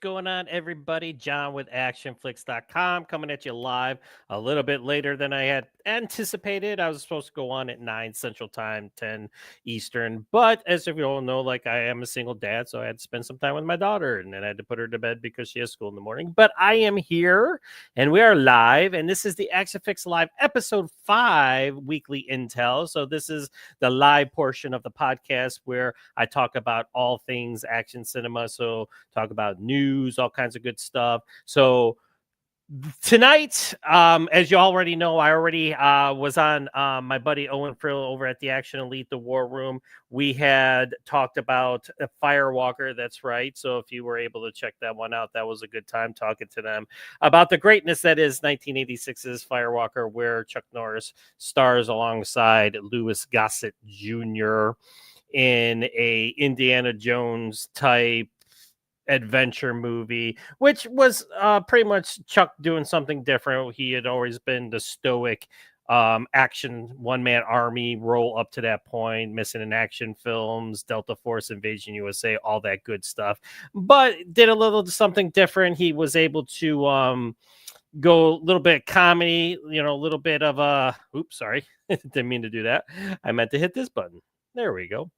going on, everybody? John with ACTION-FLIX.com coming at you live a little bit later than I had anticipated. I was supposed to go on at 9 Central Time, 10 Eastern. But as you all know, like I am a single dad, so I had to spend some time with my daughter and then I had to put her to bed because she has school in the morning. But I am here and we are live, and this is the ACTION-FLIX Live Episode 5 Weekly Intel. So this is the live portion of the podcast where I talk about all things action cinema. So talk about news, all kinds of good stuff. So tonight, as you already know, I already was on my buddy Owen Frill over at the Action Elite, the War Room. We had talked about Firewalker. That's right. So if you were able to check that one out, that was a good time talking to them about the greatness that is 1986's Firewalker, where Chuck Norris stars alongside Louis Gossett Jr. in a Indiana Jones type adventure movie, which was pretty much Chuck doing something different. He had always been the stoic action one-man army role up to that point, missing in action films, Delta Force, Invasion USA, all that good stuff, but did a little something different. He was able to go a little bit comedy, a little bit of a oops, sorry. Didn't mean to do that. I meant to hit this button. There we go.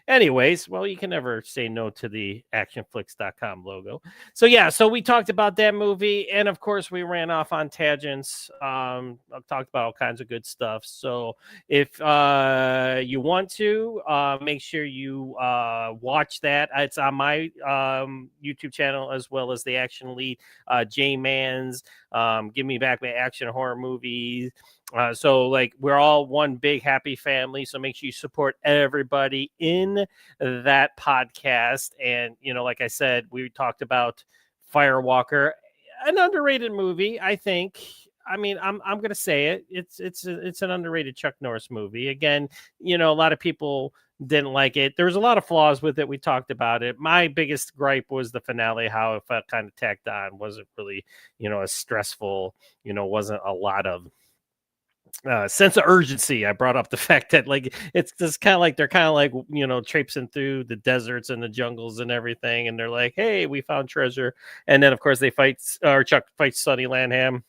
Anyways, well, you can never say no to the actionflix.com logo. So yeah, so we talked about that movie, and of course we ran off on tangents. I've talked about all kinds of good stuff. So if you want to, make sure you watch that. It's on my YouTube channel as well as the Action Elite, J-Man's Give Me Back My Action Horror Movies. So like we're all one big happy family. So make sure you support everybody in that podcast. And, like I said, we talked about Firewalker, an underrated movie, I think. I mean, I'm going to say it. It's an underrated Chuck Norris movie. Again, a lot of people didn't like it. There was a lot of flaws with it. We talked about it. My biggest gripe was the finale, how it felt kind of tacked on. Wasn't really, as stressful, wasn't a lot of sense of urgency. I brought up the fact that like it's just kind of like they're kind of like traipsing through the deserts and the jungles and everything, and they're like, "Hey, we found treasure," and then of course they fight, or Chuck fights Sonny Landham,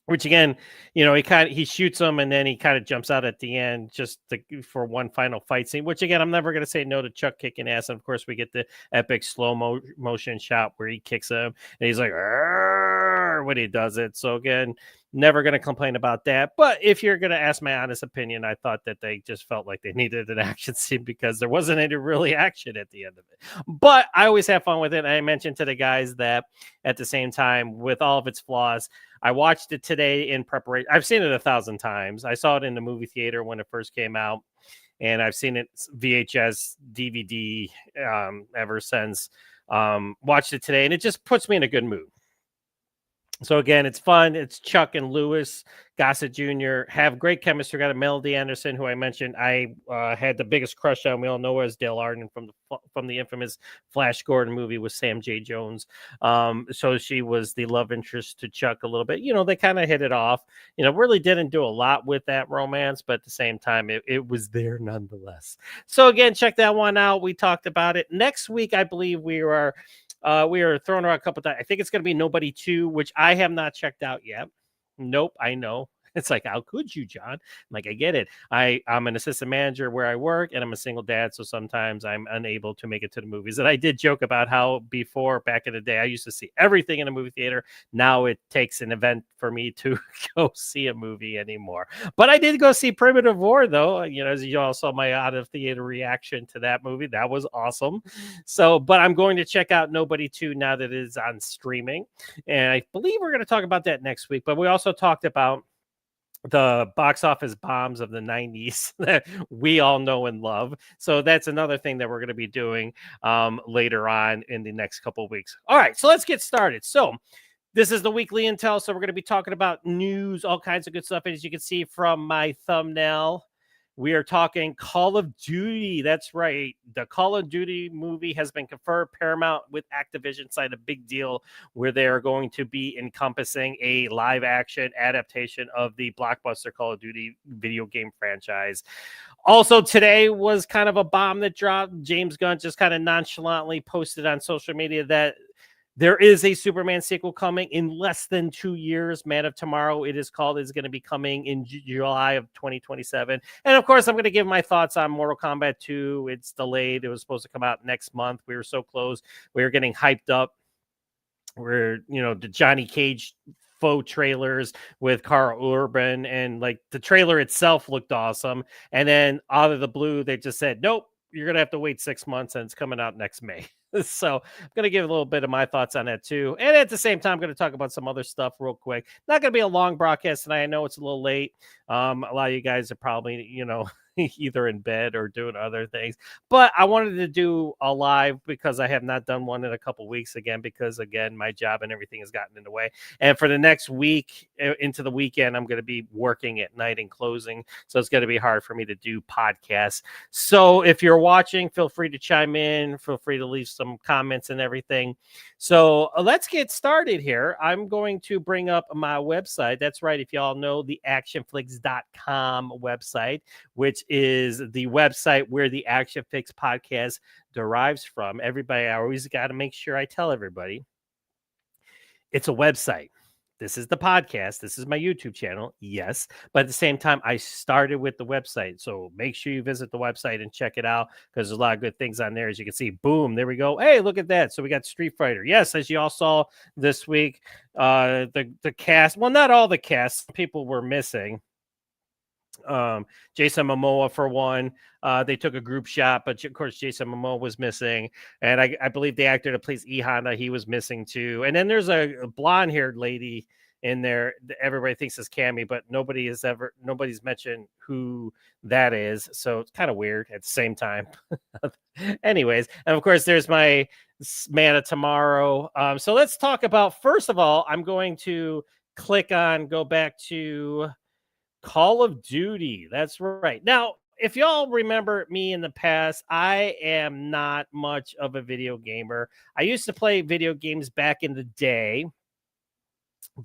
which again, he shoots him and then he kind of jumps out at the end just for one final fight scene. Which again, I'm never going to say no to Chuck kicking ass, and of course we get the epic slow motion shot where he kicks him and he's like, "Arr!" when he does it. So again, never going to complain about that. But if you're going to ask my honest opinion, I thought that they just felt like they needed an action scene because there wasn't any really action at the end of it. But I always have fun with it. I mentioned to the guys that at the same time, with all of its flaws, I watched it today in preparation. I've seen it 1,000 times. I saw it in the movie theater when it first came out, and I've seen it VHS, DVD ever since. Watched it today, and it just puts me in a good mood. So again, it's fun. It's Chuck and Louis Gossett Jr. have great chemistry. Got a Melody Anderson, who I mentioned I had the biggest crush on. We all know her as Dale Arden from the infamous Flash Gordon movie with Sam J. Jones. So she was the love interest to Chuck a little bit. They kind of hit it off. Really didn't do a lot with that romance, but at the same time, it was there nonetheless. So again, check that one out. We talked about it. Next week, I believe we are throwing around a couple times. I think it's going to be Nobody 2, which I have not checked out yet. Nope, I know. It's like, how could you, John? I'm like, I get it. I'm an assistant manager where I work, and I'm a single dad, so sometimes I'm unable to make it to the movies. And I did joke about how before, back in the day, I used to see everything in a movie theater. Now it takes an event for me to go see a movie anymore. But I did go see Primitive War, though. As you all saw my out-of-theater reaction to that movie. That was awesome. So, but I'm going to check out Nobody 2 now that it is on streaming. And I believe we're going to talk about that next week. But we also talked about the box office bombs of the 90s that we all know and love. So that's another thing that we're going to be doing later on in the next couple of weeks. All right, so let's get started. So this is the weekly intel. So we're going to be talking about news, all kinds of good stuff. And as you can see from my thumbnail, we are talking Call of Duty. That's right. The Call of Duty movie has been confirmed. Paramount with Activision signed a big deal where they are going to be encompassing a live action adaptation of the blockbuster Call of Duty video game franchise. Also, today was kind of a bomb that dropped. James Gunn just kind of nonchalantly posted on social media that There is a Superman sequel coming in less than 2 years. Man of Tomorrow, it is called, is going to be coming in July of 2027. And of course, I'm going to give my thoughts on Mortal Kombat 2. It's delayed. It was supposed to come out next month. We were so close. We were getting hyped up. We're, the Johnny Cage faux trailers with Carl Urban, and like the trailer itself looked awesome. And then out of the blue, they just said, nope, you're going to have to wait 6 months and it's coming out next May. So I'm going to give a little bit of my thoughts on that too. And at the same time, I'm going to talk about some other stuff real quick. Not going to be a long broadcast tonight. I know it's a little late. A lot of you guys are probably, either in bed or doing other things, but I wanted to do a live because I have not done one in a couple weeks again, because again, my job and everything has gotten in the way. And for the next week into the weekend, I'm going to be working at night and closing. So it's going to be hard for me to do podcasts. So if you're watching, feel free to chime in, feel free to leave some comments and everything. So let's get started here. I'm going to bring up my website. That's right. If y'all know, the ACTION-FLIX.com website, which is the website where the Action Fix podcast derives from. Everybody, I always got to make sure I tell everybody it's a website. This is the podcast. This is my YouTube channel. Yes. But at the same time, I started with the website. So make sure you visit the website and check it out, because there's a lot of good things on there. As you can see, boom, there we go. Hey, look at that. So we got Street Fighter. Yes, as you all saw this week, the cast, well, not all the cast, people were missing. Jason Momoa for one. They took a group shot, but of course Jason Momoa was missing, and I believe the actor that plays E Honda, he was missing too. And then there's a blonde-haired lady in there that everybody thinks is Cammy, but nobody's mentioned who that is, so it's kind of weird at the same time. Anyways, and of course there's my Man of Tomorrow. So let's talk about, first of all, I'm going to go back to Call of Duty. That's right. Now, if y'all remember me in the past, I am not much of a video gamer. I used to play video games back in the day,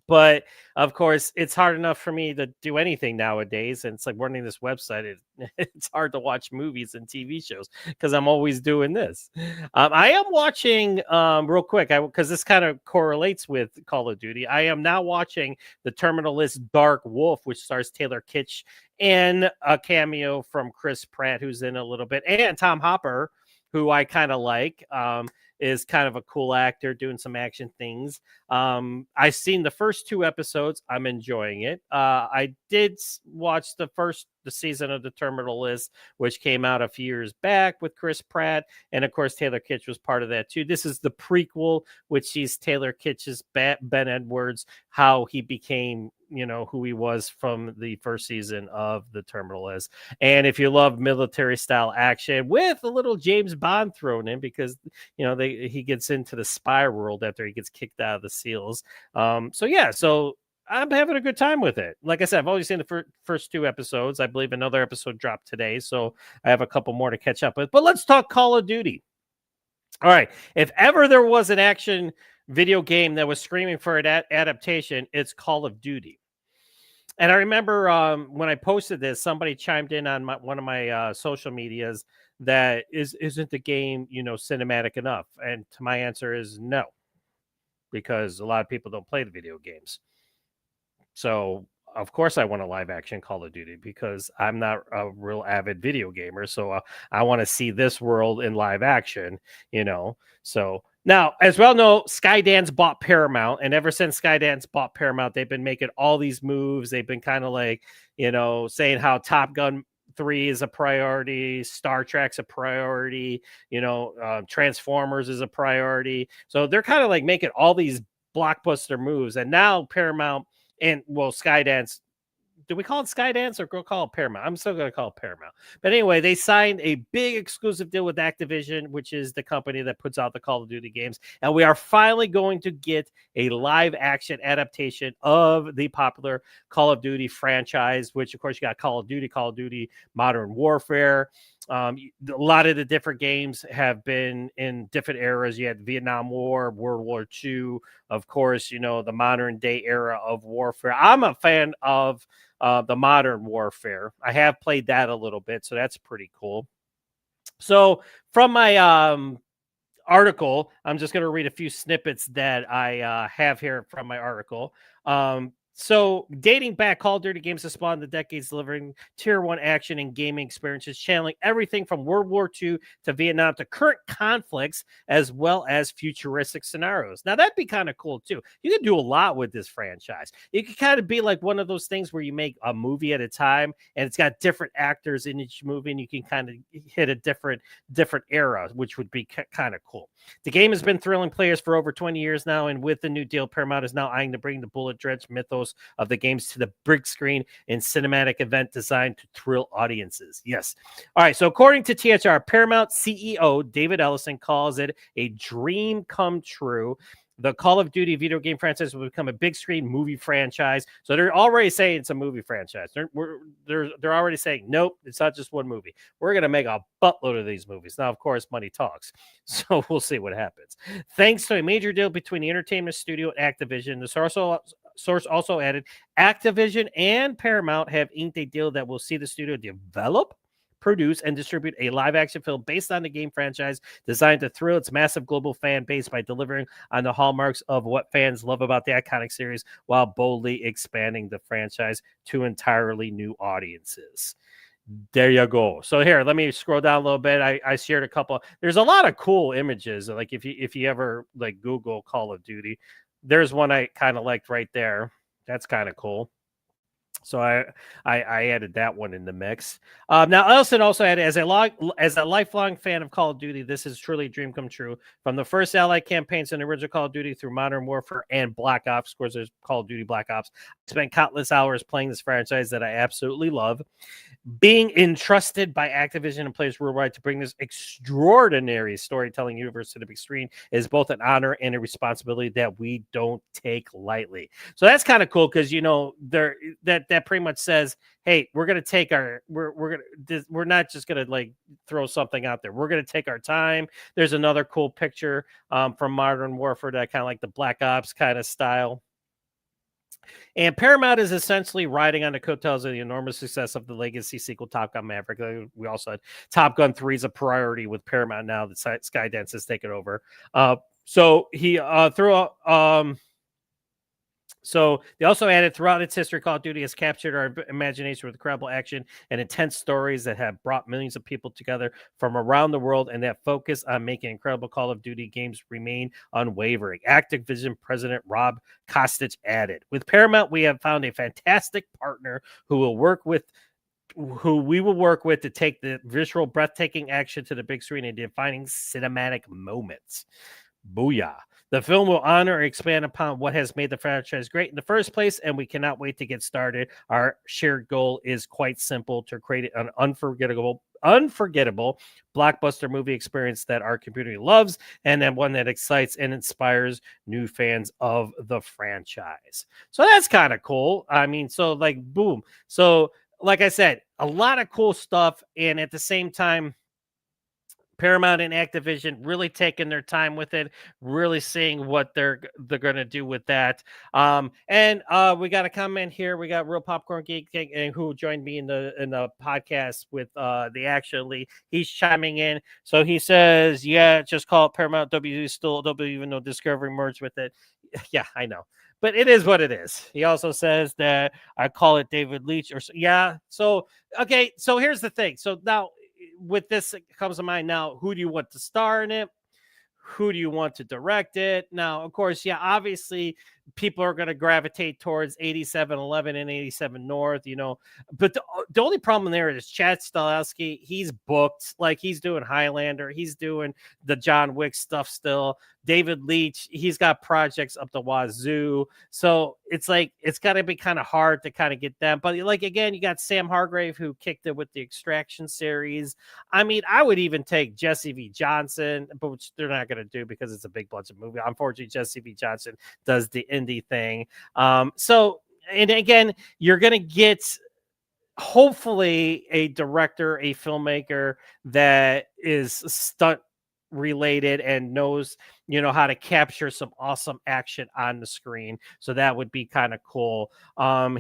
but of course, it's hard enough for me to do anything nowadays. And it's like running this website. It's hard to watch movies and TV shows because I'm always doing this. I am watching real quick, because this kind of correlates with Call of Duty. I am now watching the Terminal List Dark Wolf, which stars Taylor Kitsch and a cameo from Chris Pratt, who's in a little bit, and Tom Hopper, who I kind of like. Is kind of a cool actor doing some action things. I've seen the first 2 episodes. I'm enjoying it. I did watch the season of the Terminal List, which came out a few years back with Chris Pratt. And of course, Taylor Kitsch was part of that too. This is the prequel, which sees Taylor Kitsch's Ben Edwards, how he became, who he was from the first season of the Terminal List. And if you love military style action with a little James Bond thrown in, because, he gets into the spy world after he gets kicked out of the SEALs. So I'm having a good time with it. Like I said, I've only seen the first 2 episodes. I believe another episode dropped today, so I have a couple more to catch up with. But let's talk Call of Duty. All right. If ever there was an action video game that was screaming for an adaptation, it's Call of Duty. And I remember when I posted this, somebody chimed in on one of my social medias that isn't the game, cinematic enough? And my answer is no, because a lot of people don't play the video games. So of course I want a live action Call of Duty, because I'm not a real avid video gamer. So I want to see this world in live action, So now, as well know, Skydance bought Paramount, and ever since Skydance bought Paramount, they've been making all these moves. They've been kind of like, saying how Top Gun 3 is a priority, Star Trek's a priority, Transformers is a priority. So they're kind of like making all these blockbuster moves. And now Paramount Skydance, do we call it Skydance or call it Paramount? I'm still going to call it Paramount. But anyway, they signed a big exclusive deal with Activision, which is the company that puts out the Call of Duty games. And we are finally going to get a live action adaptation of the popular Call of Duty franchise, which of course you got Call of Duty Modern Warfare. A lot of the different games have been in different eras. You had the Vietnam War, World War II, of course, the modern day era of warfare. I'm a fan of the Modern Warfare. I have played that a little bit, so that's pretty cool. So from my article. I'm just going to read a few snippets that I have here from my article. So, dating back, Call of Duty games have spawned the decades, delivering tier one action and gaming experiences, channeling everything from World War II to Vietnam to current conflicts, as well as futuristic scenarios. Now, that'd be kind of cool too. You can do a lot with this franchise. It could kind of be like one of those things where you make a movie at a time, and it's got different actors in each movie, and you can kind of hit a different era, which would be kind of cool. The game has been thrilling players for over 20 years now, and with the new deal, Paramount is now eyeing to bring the bullet-drenched mythos of the games to the big screen in cinematic event designed to thrill audiences. Yes. All right. So according to THR, Paramount CEO David Ellison calls it a dream come true. The Call of Duty video game franchise will become a big screen movie franchise. So they're already saying it's a movie franchise. They're already saying, nope, it's not just one movie. We're going to make a buttload of these movies. Now, of course, money talks. So we'll see what happens. Thanks to a major deal between the entertainment studio and Activision, the source also added Activision and Paramount have inked a deal that will see the studio develop, produce, and distribute a live-action film based on the game franchise designed to thrill its massive global fan base by delivering on the hallmarks of what fans love about the iconic series while boldly expanding the franchise to entirely new audiences. There you go. So here, let me scroll down a little bit. I shared a couple. There's a lot of cool images. Like if you ever like Google Call of Duty, there's one I kind of liked right there. That's kind of cool. So I added that one in the mix. Now, Ellison also added, as a lifelong fan of Call of Duty, this is truly a dream come true. From the first Allied campaigns in the original Call of Duty through Modern Warfare and Black Ops, of course, there's Call of Duty Black Ops. I spent countless hours playing this franchise that I absolutely love. Being entrusted by Activision and players worldwide to bring this extraordinary storytelling universe to the big screen is both an honor and a responsibility that we don't take lightly. So that's kind of cool because that pretty much says, hey, we're gonna take we're not just gonna like throw something out there. We're gonna take our time. There's another cool picture from Modern Warfare that kind of like the Black Ops kind of style. And Paramount is essentially riding on the coattails of the enormous success of the legacy sequel, Top Gun Maverick. We also had Top Gun 3 is a priority with Paramount now that Skydance has taken over. So he So they also added, throughout its history, Call of Duty has captured our imagination with incredible action and intense stories that have brought millions of people together from around the world, and that focus on making incredible Call of Duty games remain unwavering. Activision President Rob Kostich added, with Paramount, we have found a fantastic partner who we will work with to take the visual, breathtaking action to the big screen and defining cinematic moments. Booyah. The film will honor and expand upon what has made the franchise great in the first place, and we cannot wait to get started. Our shared goal is quite simple: to create an unforgettable blockbuster movie experience that our community loves, and then one that excites and inspires new fans of the franchise. So that's kind of cool. I mean, so like, boom. So like I said, a lot of cool stuff, and at the same time, Paramount and Activision really taking their time with it, really seeing what they're going to do with that. And we got a comment here. We got Real Popcorn Geek, and who joined me in the podcast with the Actually. He's chiming in. So he says, "Yeah, just call it Paramount W. Still W, even though Discovery merged with it." Yeah, I know, but it is what it is. He also says that I call it David Leitch, or yeah. So okay, so here's the thing. So now, with this, it comes to mind now, who do you want to star in it? Who do you want to direct it? Now, of course, yeah, obviously people are going to gravitate towards 8711 and 87 North, but the only problem there is Chad Stahelski. He's booked, like he's doing Highlander, he's doing the John Wick stuff still. David Leitch, he's got projects up the wazoo. So it's like, it's got to be kind of hard to kind of get them. But like, again, you got Sam Hargrave, who kicked it with the Extraction series. I mean, I would even take Jesse V. Johnson, but which they're not going to do because it's a big budget movie. Unfortunately, Jesse V. Johnson does the indie thing. So, and again, you're going to get hopefully a director, a filmmaker that is stunt related and knows how to capture some awesome action on the screen. So that would be kind of cool.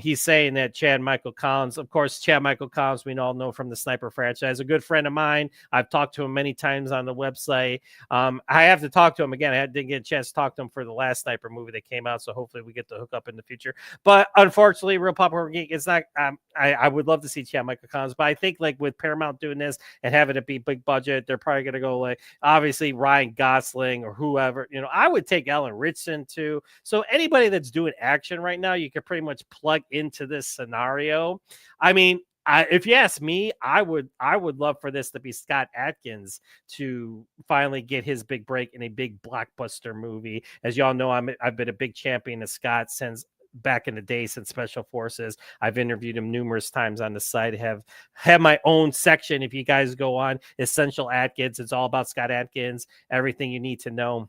He's saying that Chad Michael Collins, of course, Chad Michael Collins, we all know from the Sniper franchise, a good friend of mine. I've talked to him many times on the website. I have to talk to him again. I didn't get a chance to talk to him for the last Sniper movie that came out, so hopefully we get to hook up in the future. But unfortunately, Real Popcorn Geek, it's not. I would love to see Chad Michael Collins, but I think like with Paramount doing this and having it be big budget, they're probably going to go like obviously Ryan Gosling or whoever. I would take Ellen Richardson too. So anybody that's doing action right now, you could pretty much plug into this scenario. I mean, if you ask me, I would love for this to be Scott Adkins to finally get his big break in a big blockbuster movie. As y'all know, I've been a big champion of Scott since back in the day, since Special Forces. I've interviewed him numerous times on the site. Have my own section. If you guys go on Essential Adkins, it's all about Scott Adkins. Everything you need to know.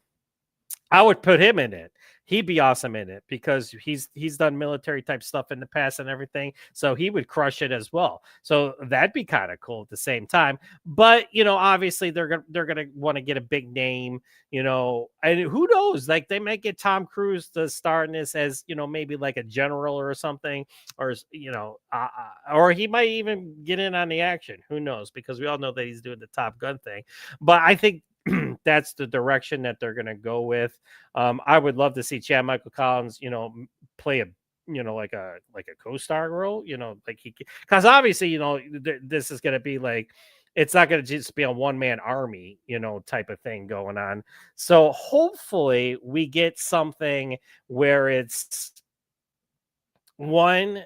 I would put him in it. He'd be awesome in it because he's done military type stuff in the past and everything. So he would crush it as well. So that'd be kind of cool at the same time. But obviously they're gonna want to get a big name, and who knows? Like they might get Tom Cruise to star in this as maybe like a general or something, or or he might even get in on the action. Who knows? Because we all know that he's doing the Top Gun thing. But I think that's the direction that they're going to go with. I would love to see Chad Michael Collins, play a, like a co-star role, like because obviously, this is going to be like, it's not going to just be a one-man army, type of thing going on. So hopefully we get something where it's one,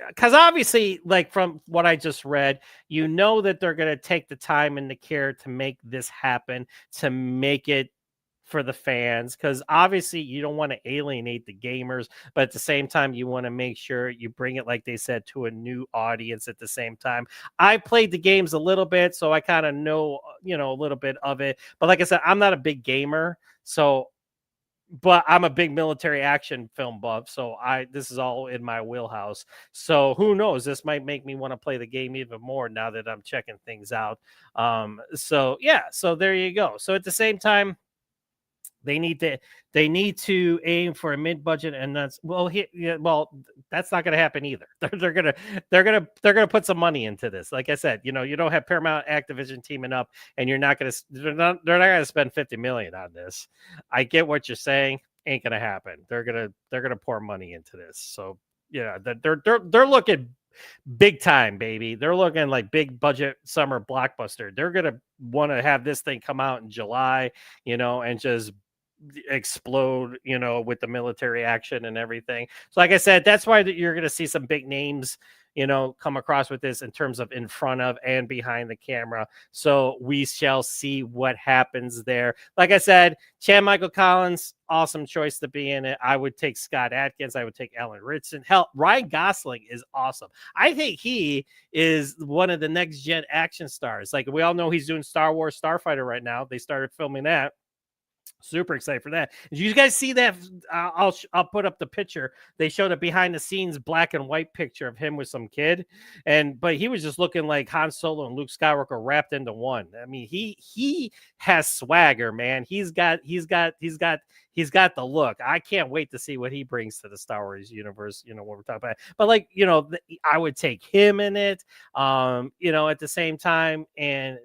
because obviously, like from what I just read, that they're going to take the time and the care to make this happen, to make it for the fans, because obviously you don't want to alienate the gamers, but at the same time you want to make sure you bring it, like they said, to a new audience at the same time. I played the games a little bit, so I kind of know a little bit of it, but like I said, I'm not a big gamer, but I'm a big military action film buff, so this is all in my wheelhouse. So who knows? This might make me want to play the game even more now that I'm checking things out. So yeah, so there you go. So at the same time, they need to aim for a mid-budget, and that's that's not going to happen either. They're gonna put some money into this. Like I said, you don't have Paramount Activision teaming up, and they're not gonna spend $50 million on this. I get what you're saying. Ain't gonna happen. They're gonna pour money into this. So yeah, they're looking big time, baby. They're looking like big budget summer blockbuster. They're gonna want to have this thing come out in July, and just explode, with the military action and everything. So like I said, that's why you're going to see some big names, come across with this in terms of in front of and behind the camera. So we shall see what happens there. Like I said, Chad Michael Collins, awesome choice to be in it. I would take Scott Adkins. I would take Ellen Richardson. Hell, Ryan Gosling is awesome. I think he is one of the next gen action stars. Like we all know he's doing Star Wars Starfighter right now. They started filming that. Super excited for that. Did you guys see that? I'll put up the picture. They showed a behind the scenes black and white picture of him with some kid, but he was just looking like Han Solo and Luke Skywalker wrapped into one. I mean, he has swagger, man. He's got the look. I can't wait to see what he brings to the Star Wars universe. What we're talking about. But like, I would take him in it. At the same time, and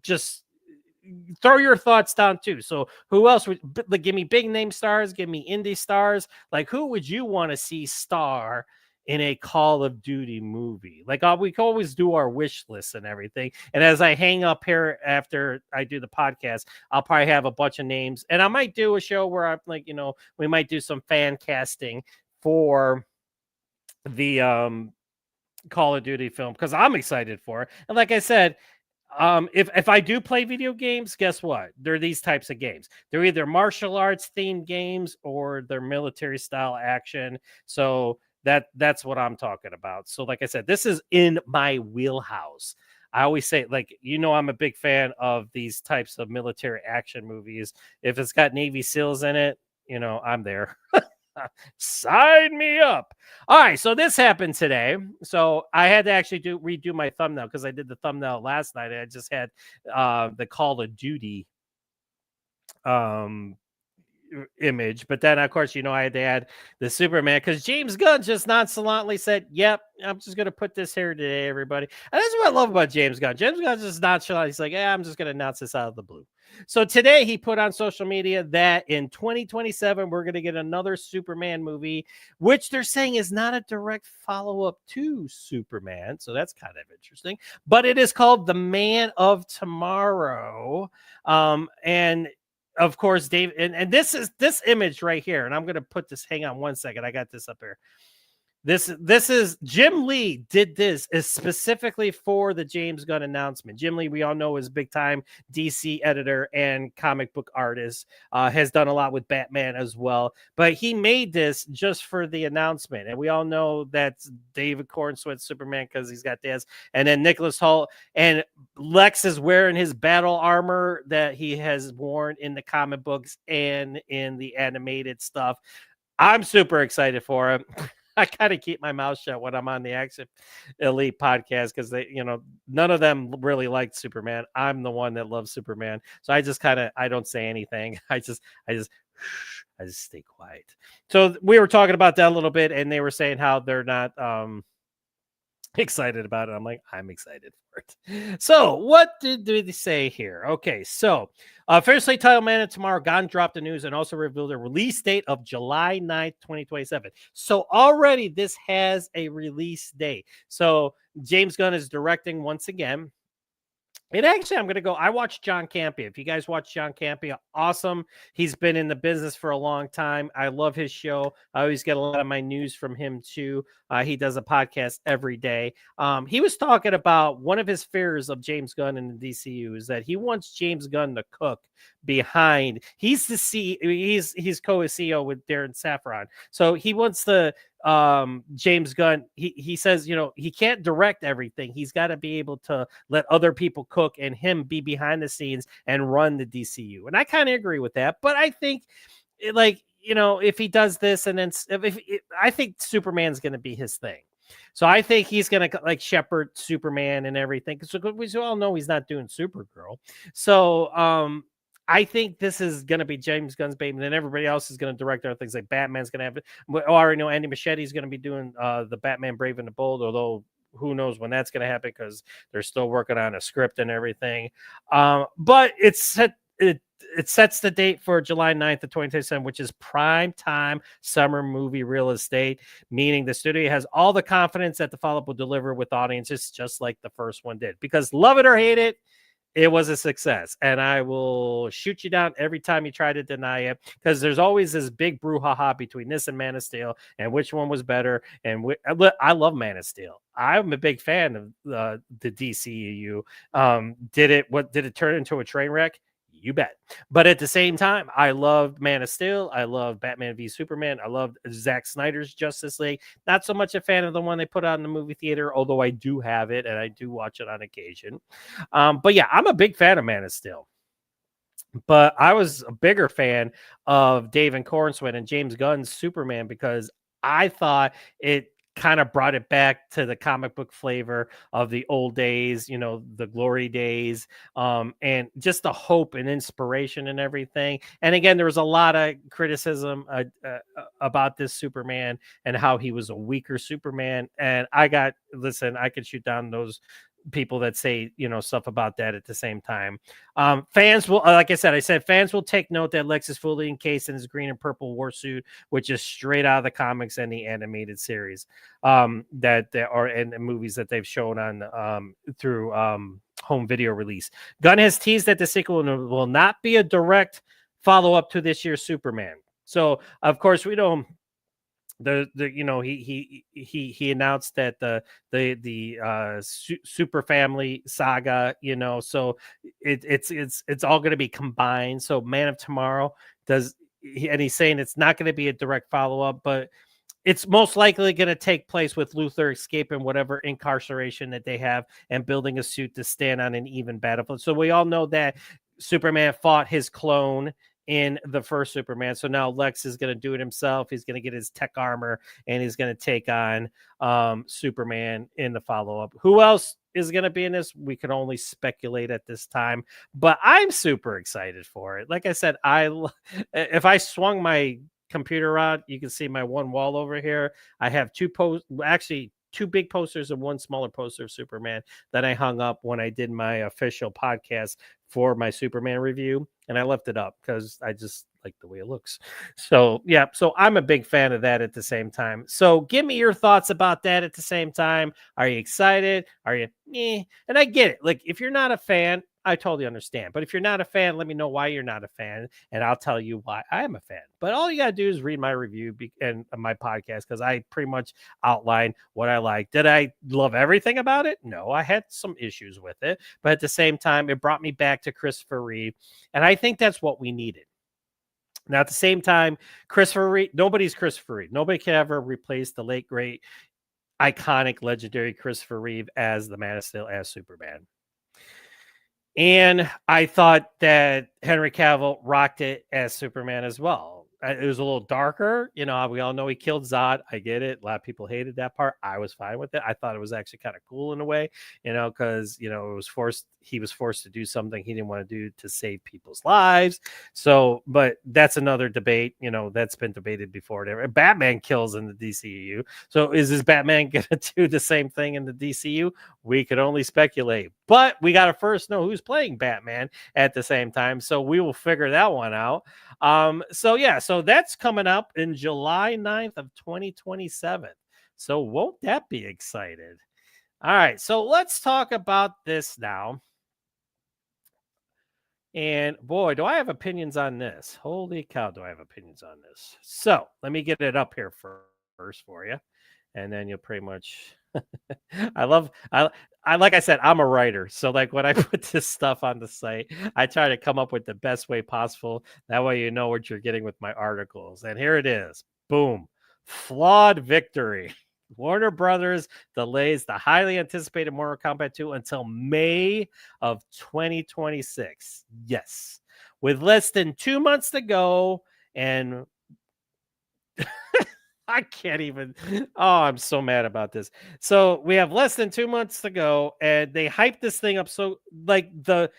just throw your thoughts down too. So who else would give me big name stars, give me indie stars? Like who would you want to see star in a Call of Duty movie? Like we can always do our wish list and everything. And as I hang up here after I do the podcast, I'll probably have a bunch of names, and I might do a show where I'm like, we might do some fan casting for the Call of Duty film, because I'm excited for it. And like I said, if I do play video games, guess what? They're these types of games. They're either martial arts themed games or they're military style action. So that's what I'm talking about. So like I said, this is in my wheelhouse. I always say, like, I'm a big fan of these types of military action movies. If it's got Navy SEALs in it, I'm there. Sign me up. All right, so this happened today. So I had to actually redo my thumbnail because I did the thumbnail last night. And I just had the Call of Duty um image, but then of course I had to add the Superman because James Gunn just nonchalantly said, "Yep, I'm just gonna put this here today, everybody." And that's what I love about James Gunn. James Gunn's just nonchalant. He's like, "Yeah, I'm just gonna announce this out of the blue." So today he put on social media that in 2027 we're gonna get another Superman movie, which they're saying is not a direct follow-up to Superman. So that's kind of interesting, but it is called The Man of Tomorrow. And of course, Dave, and this is this image right here, and I'm gonna put this. Hang on one second, I got this up here. This is Jim Lee did this is specifically for the James Gunn announcement. Jim Lee, we all know, is big time DC editor and comic book artist. Has done a lot with Batman as well, but he made this just for the announcement. And we all know that's David Cornsweet's Superman because he's got this, and then Nicholas Hoult and Lex is wearing his battle armor that he has worn in the comic books and in the animated stuff. I'm super excited for him. I kind of keep my mouth shut when I'm on the Action Elite podcast because none of them really liked Superman. I'm the one that loves Superman, so I don't say anything. I just stay quiet. So we were talking about that a little bit, and they were saying how they're not excited about it. I'm like, I'm excited for it. So what did they say here? Okay, so firstly, title Man of Tomorrow, Gunn dropped the news and also revealed a release date of July 9th, 2027. So already this has a release date. So James Gunn is directing once again. And actually, I'm going to go. I watched John Campea. If you guys watch John Campea, awesome. He's been in the business for a long time. I love his show. I always get a lot of my news from him, too. He does a podcast every day. He was talking about one of his fears of James Gunn in the DCU is that he wants James Gunn to cook behind. He's co-CEO with Darren Saffron. So he wants the James Gunn, he says, he can't direct everything. He's got to be able to let other people cook and him be behind the scenes and run the DCU. And I kind of agree with that, but I think if he does this and then I think Superman's going to be his thing. So I think he's going to shepherd Superman and everything. So we all know he's not doing Supergirl. So, I think this is going to be James Gunn's baby, and then everybody else is going to direct other things. Like Batman's going to have it. We already know Andy Machete is going to be doing the Batman Brave and the Bold, although who knows when that's going to happen because they're still working on a script and everything. But it sets the date for July 9th of 2027, which is prime time summer movie real estate, meaning the studio has all the confidence that the follow-up will deliver with audiences just like the first one did. Because love it or hate it, it was a success, and I will shoot you down every time you try to deny it because there's always this big brouhaha between this and Man of Steel and which one was better. And I love Man of Steel. I'm a big fan of the DCEU. Did it turn into a train wreck? You bet. But at the same time, I love Man of Steel. I love Batman v Superman. I love Zack Snyder's Justice League. Not so much a fan of the one they put out in the movie theater, although I do have it and I do watch it on occasion. But yeah, I'm a big fan of Man of Steel. But I was a bigger fan of David Cornsweet and James Gunn's Superman because I thought it kind of brought it back to the comic book flavor of the old days, the glory days, and just the hope and inspiration and everything. And again, there was a lot of criticism about this Superman and how he was a weaker Superman. And I could shoot down those people that say stuff about that at the same time. Fans will, like I said, fans will take note that Lex is fully encased in his green and purple war suit, which is straight out of the comics and the animated series that there are in the movies that they've shown on through home video release. Gunn has teased that the sequel will not be a direct follow-up to this year's Superman. So of course we don't. He announced that the Super Family saga, so it's all going to be combined. So Man of Tomorrow and he's saying it's not going to be a direct follow-up, but it's most likely going to take place with Luthor escaping whatever incarceration that they have and building a suit to stand on an even battlefield. So we all know that Superman fought his clone in the first Superman. So now Lex is going to do it himself. He's going to get his tech armor and he's going to take on Superman in the follow-up. Who else is going to be in this? We can only speculate at this time, but I'm super excited for it. Like I said, if I swung my computer around, you can see my one wall over here. I have two big posters and one smaller poster of Superman that I hung up when I did my official podcast for my Superman review, and I left it up because I just like the way it looks. So yeah, so I'm a big fan of that at the same time. So give me your thoughts about that at the same time. Are you excited? Are you And I get it. Like, if you're not a fan, I totally understand. But if you're not a fan, let me know why you're not a fan, and I'll tell you why I am a fan. But all you got to do is read my review and my podcast, because I pretty much outline what I like. Did I love everything about it? No, I had some issues with it. But at the same time, it brought me back to Christopher Reeve, and I think that's what we needed. Now, at the same time, Christopher Reeve, nobody's Christopher Reeve. Nobody can ever replace the late, great, iconic, legendary Christopher Reeve as the Man of Steel, as Superman. And I thought that Henry Cavill rocked it as Superman as well. It was a little darker. We all know he killed Zod. I get it. A lot of people hated that part. I was fine with it. I thought it was actually kind of cool in a way, because, he was forced to do something he didn't want to do to save people's lives. So, but that's another debate, that's been debated before. Batman kills in the DCU. So is this Batman going to do the same thing in the DCU? We could only speculate, but we got to first know who's playing Batman at the same time. So we will figure that one out. So that's coming up in July 9th of 2027. So won't that be excited? All right. So let's talk about this now. And boy, do I have opinions on this. Holy cow, do I have opinions on this. So let me get it up here first for you. And then you'll pretty much I like I said, I'm a writer. So like when I put this stuff on the site, I try to come up with the best way possible. That way you know what you're getting with my articles. And here it is. Boom. Flawed victory. Warner Brothers delays the highly anticipated Mortal Kombat 2 until May of 2026. Yes. With less than 2 months to go, and I can't even. Oh, I'm so mad about this. So we have less than 2 months to go, and they hyped this thing up. So, like, the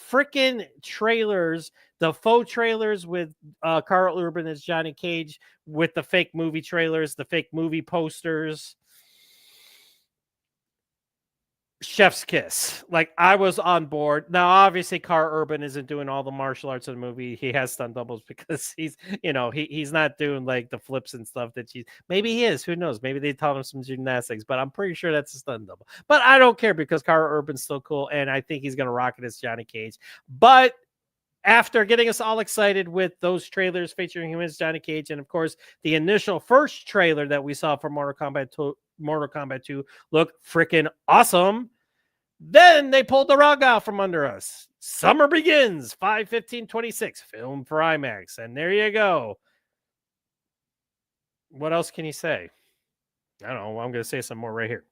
freaking trailers, the faux trailers with Carl Urban as Johnny Cage, with the fake movie trailers, the fake movie posters. Chef's kiss. Like, I was on board. Now, obviously, Carl Urban isn't doing all the martial arts in the movie. He has stunt doubles because he's not doing like the flips and stuff that maybe he is. Who knows? Maybe they taught him some gymnastics, but I'm pretty sure that's a stunt double. But I don't care because Carl Urban's still cool, and I think he's gonna rock it as Johnny Cage. But after getting us all excited with those trailers featuring him as Johnny Cage, and of course the initial first trailer that we saw for Mortal Kombat 2 looked freaking awesome. Then they pulled the rug out from under us. Summer begins 5/15/26, film for IMAX, and there you go. What else can you say? I don't know. I'm going to say some more right here.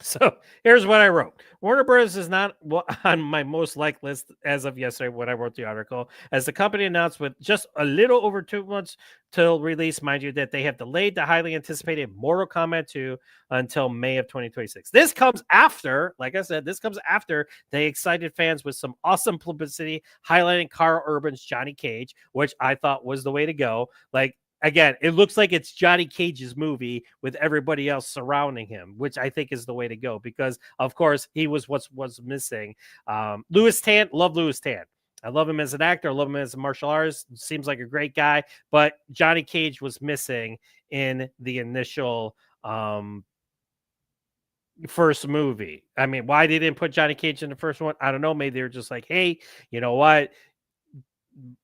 So here's what I wrote. Warner Bros. Is not on my most liked list as of yesterday when I wrote the article, as the company announced with just a little over 2 months till release, mind you, that they have delayed the highly anticipated Mortal Kombat 2 until May of 2026. This comes after, like I said, they excited fans with some awesome publicity highlighting Carl Urban's Johnny Cage, which I thought was the way to go. Like, again, it looks like it's Johnny Cage's movie with everybody else surrounding him, which I think is the way to go because, of course, he was what was missing. Louis Tan, love Louis Tan. I love him as an actor. I love him as a martial artist. Seems like a great guy, but Johnny Cage was missing in the initial first movie. I mean, why they didn't put Johnny Cage in the first one? I don't know. Maybe they're just like, hey, you know what?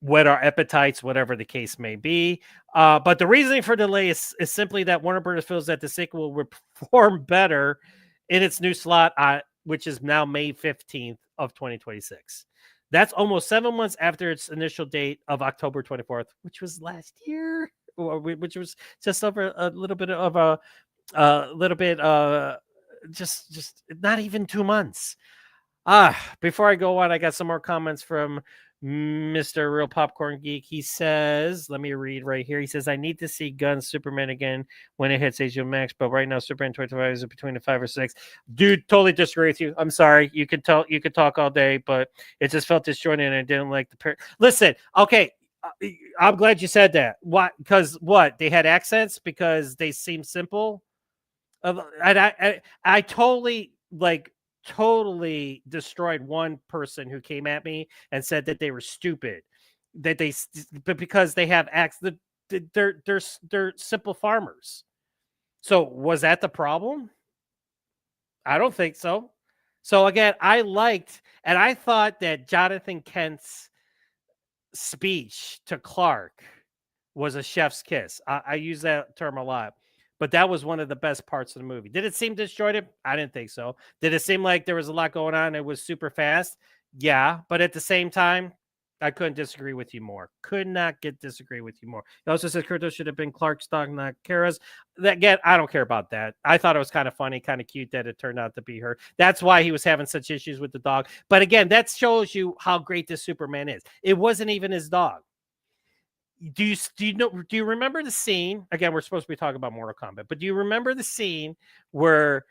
Whet our appetites, whatever the case may be. But the reasoning for delay is simply that Warner Bros. Feels that the sequel will perform better in its new slot, which is now May 15th of 2026. That's almost 7 months after its initial date of October 24th, which was last year, which was just over a little bit of just not even 2 months. Before I go on, I got some more comments from Mr. Real Popcorn Geek, he says, let me read right here. He says, I need to see Gunn's Superman again when it hits HBO Max, but right now Superman 25 is between a 5 or 6. Dude, totally disagree with you. I'm sorry. You could talk all day, but it just felt disjointed and I didn't like the Listen, okay, I'm glad you said that. Why? Because what? They had accents because they seem simple. And I totally destroyed one person who came at me and said that they were stupid, but because they have they're simple farmers. So was that the problem? I don't think so. So again, I thought that Jonathan Kent's speech to Clark was a chef's kiss. I use that term a lot, but that was one of the best parts of the movie. Did it seem disjointed? I didn't think so. Did it seem like there was a lot going on? It was super fast. Yeah, but at the same time, I couldn't disagree with you more. Could not disagree with you more. He also says Kurtos should have been Clark's dog, not Kara's. Again, I don't care about that. I thought it was kind of funny, kind of cute that it turned out to be her. That's why he was having such issues with the dog. But again, that shows you how great this Superman is. It wasn't even his dog. Do you remember the scene? Again, we're supposed to be talking about Mortal Kombat, but do you remember the scene where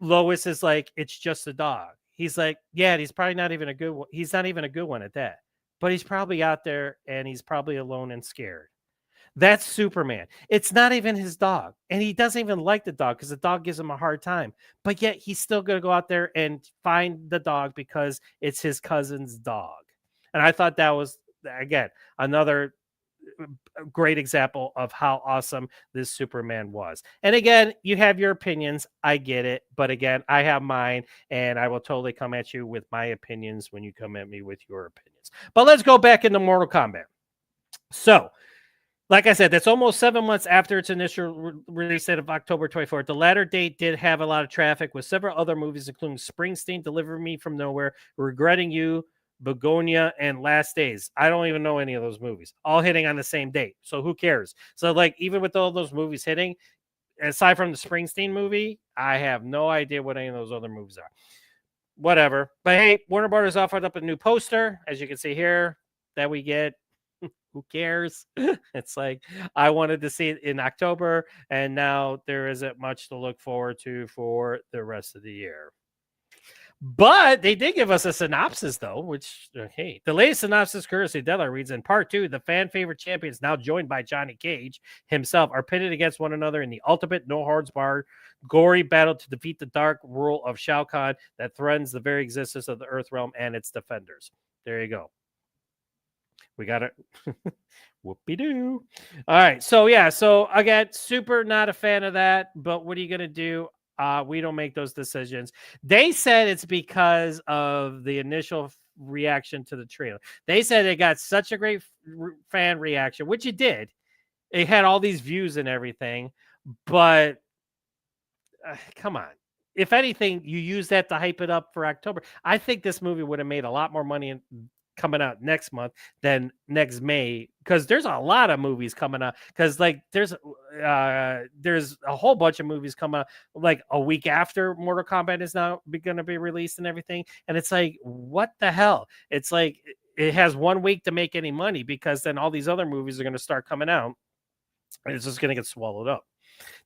Lois is like, it's just a dog? He's like, yeah, he's probably not even a good one. He's not even a good one at that. But he's probably out there and he's probably alone and scared. That's Superman. It's not even his dog. And he doesn't even like the dog because the dog gives him a hard time. But yet he's still going to go out there and find the dog because it's his cousin's dog. And I thought that was, again, another great example of how awesome this Superman was. And again, you have your opinions. I get it. But again, I have mine and I will totally come at you with my opinions when you come at me with your opinions. But let's go back into Mortal Kombat. So, like I said, that's almost 7 months after its initial release date of October 24th. The latter date did have a lot of traffic with several other movies, including Springsteen, Deliver Me from Nowhere, Regretting You, Begonia, and Last Days. I don't even know any of those movies, all hitting on the same date. So who cares? So, like, even with all those movies hitting, aside from the Springsteen movie, I have no idea what any of those other movies are. Whatever. But hey, Warner Brothers offered up a new poster, as you can see here, that we get. Who cares? It's like I wanted to see it in October, and now there isn't much to look forward to for the rest of the year. But they did give us a synopsis, though, which, hey, the latest synopsis, courtesy Deadline, reads in part 2, the fan favorite champions, now joined by Johnny Cage himself, are pitted against one another in the ultimate no holds barred, gory battle to defeat the dark rule of Shao Kahn that threatens the very existence of the Earth realm and its defenders. There you go. We got it. Whoopie-doo. All right. So, yeah. So, again, super not a fan of that. But what are you going to do? We don't make those decisions. They said it's because of the initial reaction to the trailer. They said it got such a great fan reaction, which it did. It had all these views and everything. But come on. If anything, you use that to hype it up for October. I think this movie would have made a lot more money coming out next month than next May, because there's a lot of movies coming out, because like there's a whole bunch of movies coming out like a week after Mortal Kombat is now going to be released and everything, and it's like, what the hell? It's like it has 1 week to make any money, because then all these other movies are going to start coming out and it's just going to get swallowed up.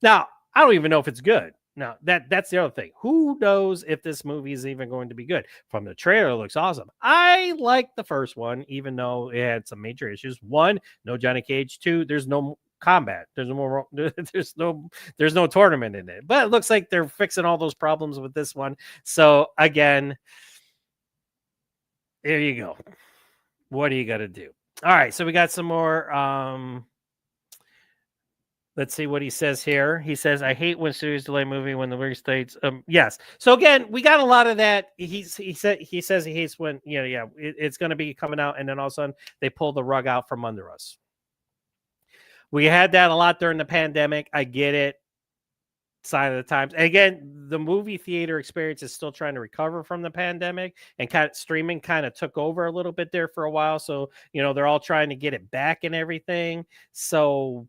Now, I don't even know if it's good. Now, that's the other thing. Who knows if this movie is even going to be good? From the trailer, it looks awesome. I like the first one, even though it had some major issues. 1, no Johnny Cage. 2, there's no combat. There's no tournament in it. But it looks like they're fixing all those problems with this one. So again, there you go. What are you gonna do? All right, so we got some more. Let's see what he says here. He says, I hate when studios delay movie when the release dates. Yes. So again, we got a lot of that. He says he hates when, it's going to be coming out and then all of a sudden they pull the rug out from under us. We had that a lot during the pandemic. I get it. Sign of the times. And again, the movie theater experience is still trying to recover from the pandemic, and streaming kind of took over a little bit there for a while. So, they're all trying to get it back and everything. So,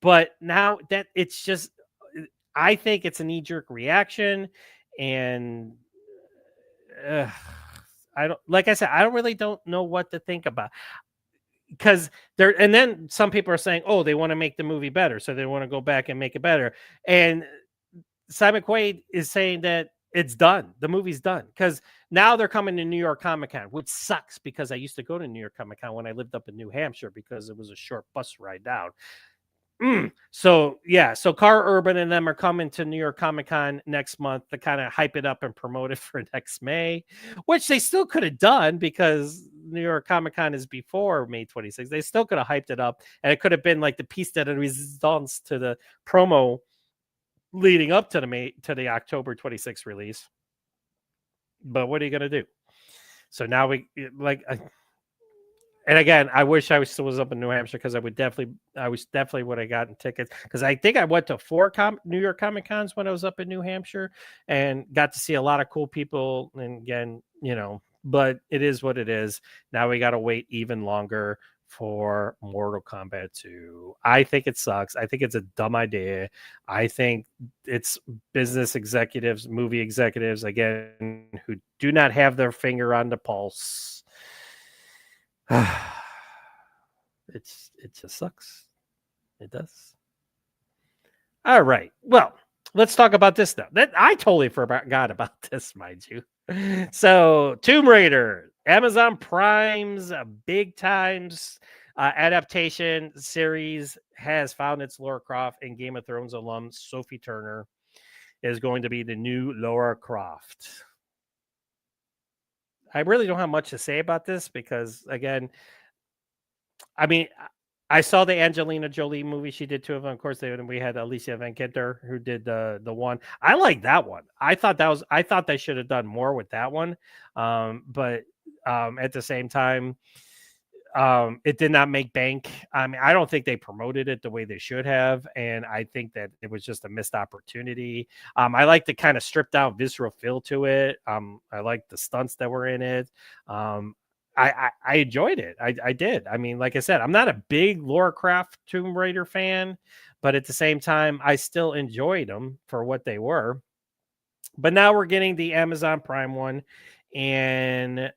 but now that it's just, I think it's a knee-jerk reaction, and I don't, like I said, I don't know what to think about, because there, and then some people are saying, oh, they want to make the movie better, so they want to go back and make it better. And Simon Quaid is saying that it's done. The movie's done, because now they're coming to New York Comic Con, which sucks because I used to go to New York Comic Con when I lived up in New Hampshire because it was a short bus ride down. So yeah, so Carl Urban and them are coming to New York Comic Con next month to kind of hype it up and promote it for next May, which they still could have done because New York Comic Con is before May 26th. They still could have hyped it up, and it could have been like the piece de resistance to the promo leading up to the October 26th release. But what are you gonna do? So now we like. And again, I wish I still was up in New Hampshire, because I definitely would have gotten tickets, because I think I went to 4 New York Comic Cons when I was up in New Hampshire and got to see a lot of cool people. And again, but it is what it is. Now we got to wait even longer for Mortal Kombat 2. I think it sucks. I think it's a dumb idea. I think it's business executives, movie executives, again, who do not have their finger on the pulse. It just sucks. It does. All right. Well, let's talk about this now. That I totally forgot about this, mind you. So, Tomb Raider, Amazon Prime's big times adaptation series, has found its Lara Croft, and Game of Thrones alum Sophie Turner is going to be the new Lara Croft. I really don't have much to say about this because, again, I mean, I saw the Angelina Jolie movie. She did 2 of them. Of course, we had Alicia Vikander, who did the one. I like that one. I thought they should have done more with that one. But at the same time, it did not make bank. I mean, I don't think they promoted it the way they should have, and I think that it was just a missed opportunity. I like the kind of stripped down visceral feel to it. I like the stunts that were in it. I enjoyed it. I did. I mean, like I said, I'm not a big Lara Croft Tomb Raider fan, but at the same time, I still enjoyed them for what they were. But now we're getting the Amazon Prime one, and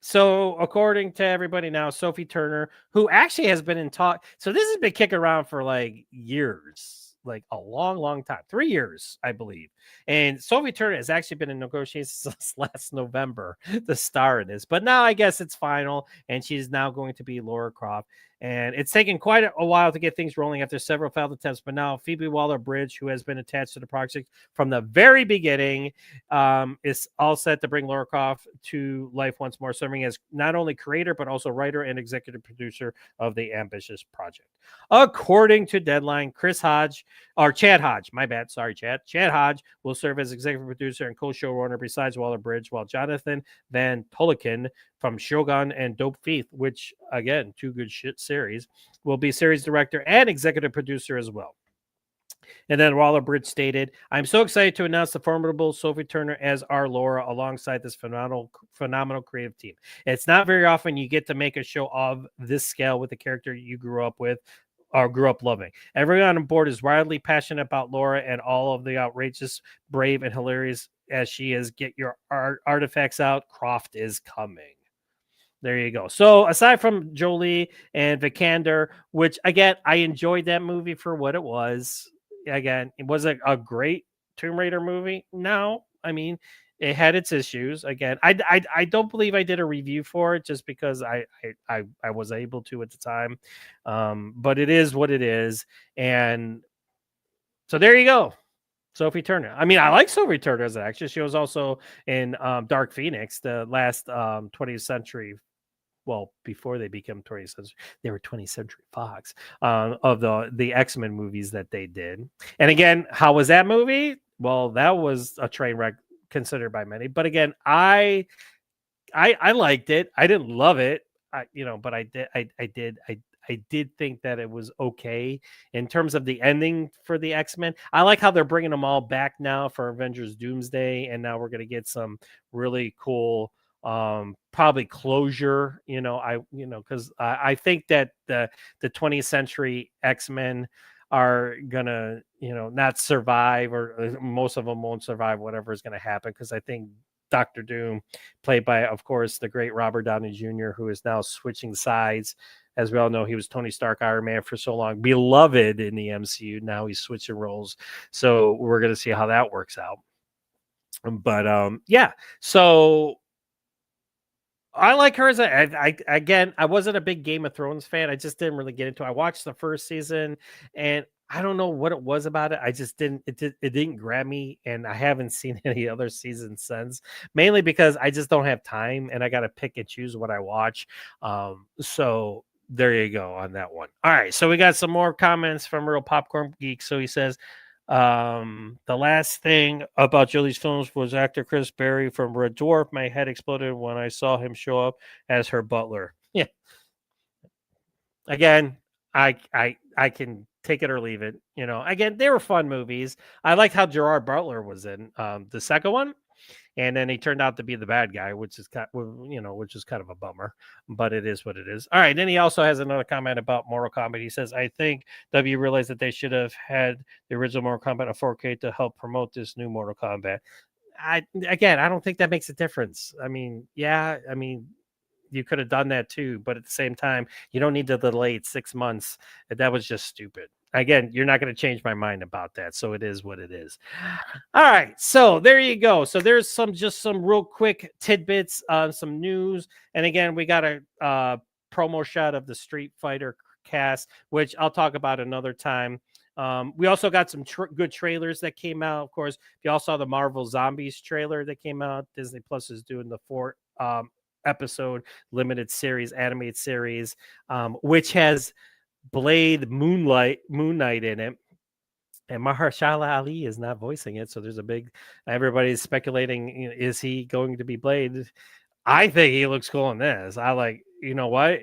so, according to everybody now, Sophie Turner, who actually has been in talk, so this has been kicking around for like years, like a long, long time, 3 years, I believe. And Sophie Turner has actually been in negotiations since last November to star in this, but now I guess it's final, and she's now going to be Lara Croft. And it's taken quite a while to get things rolling after several failed attempts. But now Phoebe Waller-Bridge, who has been attached to the project from the very beginning, is all set to bring Lara Croft to life once more, serving as not only creator, but also writer and executive producer of the ambitious project. According to Deadline, Chad Hodge, my bad, sorry, Chad Hodge will serve as executive producer and co-showrunner besides Waller-Bridge, while Jonathan Van Tollecken from Shogun and Dope Thief, which, again, 2 good shit series, will be series director and executive producer as well. And then Waller-Bridge stated, I'm so excited to announce the formidable Sophie Turner as our Laura alongside this phenomenal creative team. It's not very often you get to make a show of this scale with a character you grew up with or grew up loving. Everyone on board is wildly passionate about Laura and all of the outrageous, brave, and hilarious as she is. Get your artifacts out. Croft is coming. There you go. So aside from Jolie and Vikander, which again, I enjoyed that movie for what it was. Again, it wasn't a great Tomb Raider movie. No, I mean, it had its issues. Again, I don't believe I did a review for it just because I was able to at the time. But it is what it is. And so there you go. Sophie Turner. I mean, I like Sophie Turner as an actress. She was also in Dark Phoenix, the last 20th century. Well, before they became 20th century, they were 20th Century Fox of the X-Men movies that they did. And again, how was that movie? Well, that was a train wreck considered by many. But again, I liked it. I didn't love it, but I did think that it was okay in terms of the ending for the X-Men. I like how they're bringing them all back now for Avengers Doomsday, and now we're going to get some really cool probably closure, because I think that the 20th century X-Men are gonna not survive, or most of them won't survive whatever is going to happen, because I think Dr. Doom, played by, of course, the great Robert Downey Jr., who is now switching sides. As we all know, he was Tony Stark, Iron Man for so long, beloved in the MCU. Now he's switching roles. So we're going to see how that works out. But yeah, so I like her as again, I wasn't a big Game of Thrones fan. I just didn't really get into it. I watched the first season and I don't know what it was about it. I just it didn't grab me, and I haven't seen any other seasons since. Mainly because I just don't have time and I got to pick and choose what I watch. So there you go on that one. All right, so we got some more comments from Real Popcorn Geek. So he says, the last thing about Julie's films was actor Chris Berry from Red Dwarf. My head exploded when I saw him show up as her butler. Yeah. Again, I can take it or leave it. Again, they were fun movies. I liked how Gerard Butler was in the second one. And then he turned out to be the bad guy, which is which is kind of a bummer, but it is what it is. All right. Then he also has another comment about Mortal Kombat. He says, I think W realized that they should have had the original Mortal Kombat on 4K to help promote this new Mortal Kombat. I don't think that makes a difference. I mean, you could have done that too, but at the same time, you don't need to delay it 6 months. That was just stupid. Again, you're not going to change my mind about that. So it is what it is. All right. So there you go. So there's some real quick tidbits, some news. And again, we got a promo shot of the Street Fighter cast, which I'll talk about another time. We also got some good trailers that came out. Of course, if you all saw the Marvel Zombies trailer that came out, Disney Plus is doing the 4 episode limited series, animated series, which has Blade Moon Knight in it, and Mahershala Ali is not voicing it. So there's everybody's speculating, is he going to be Blade? I think he looks cool in this. I like, what?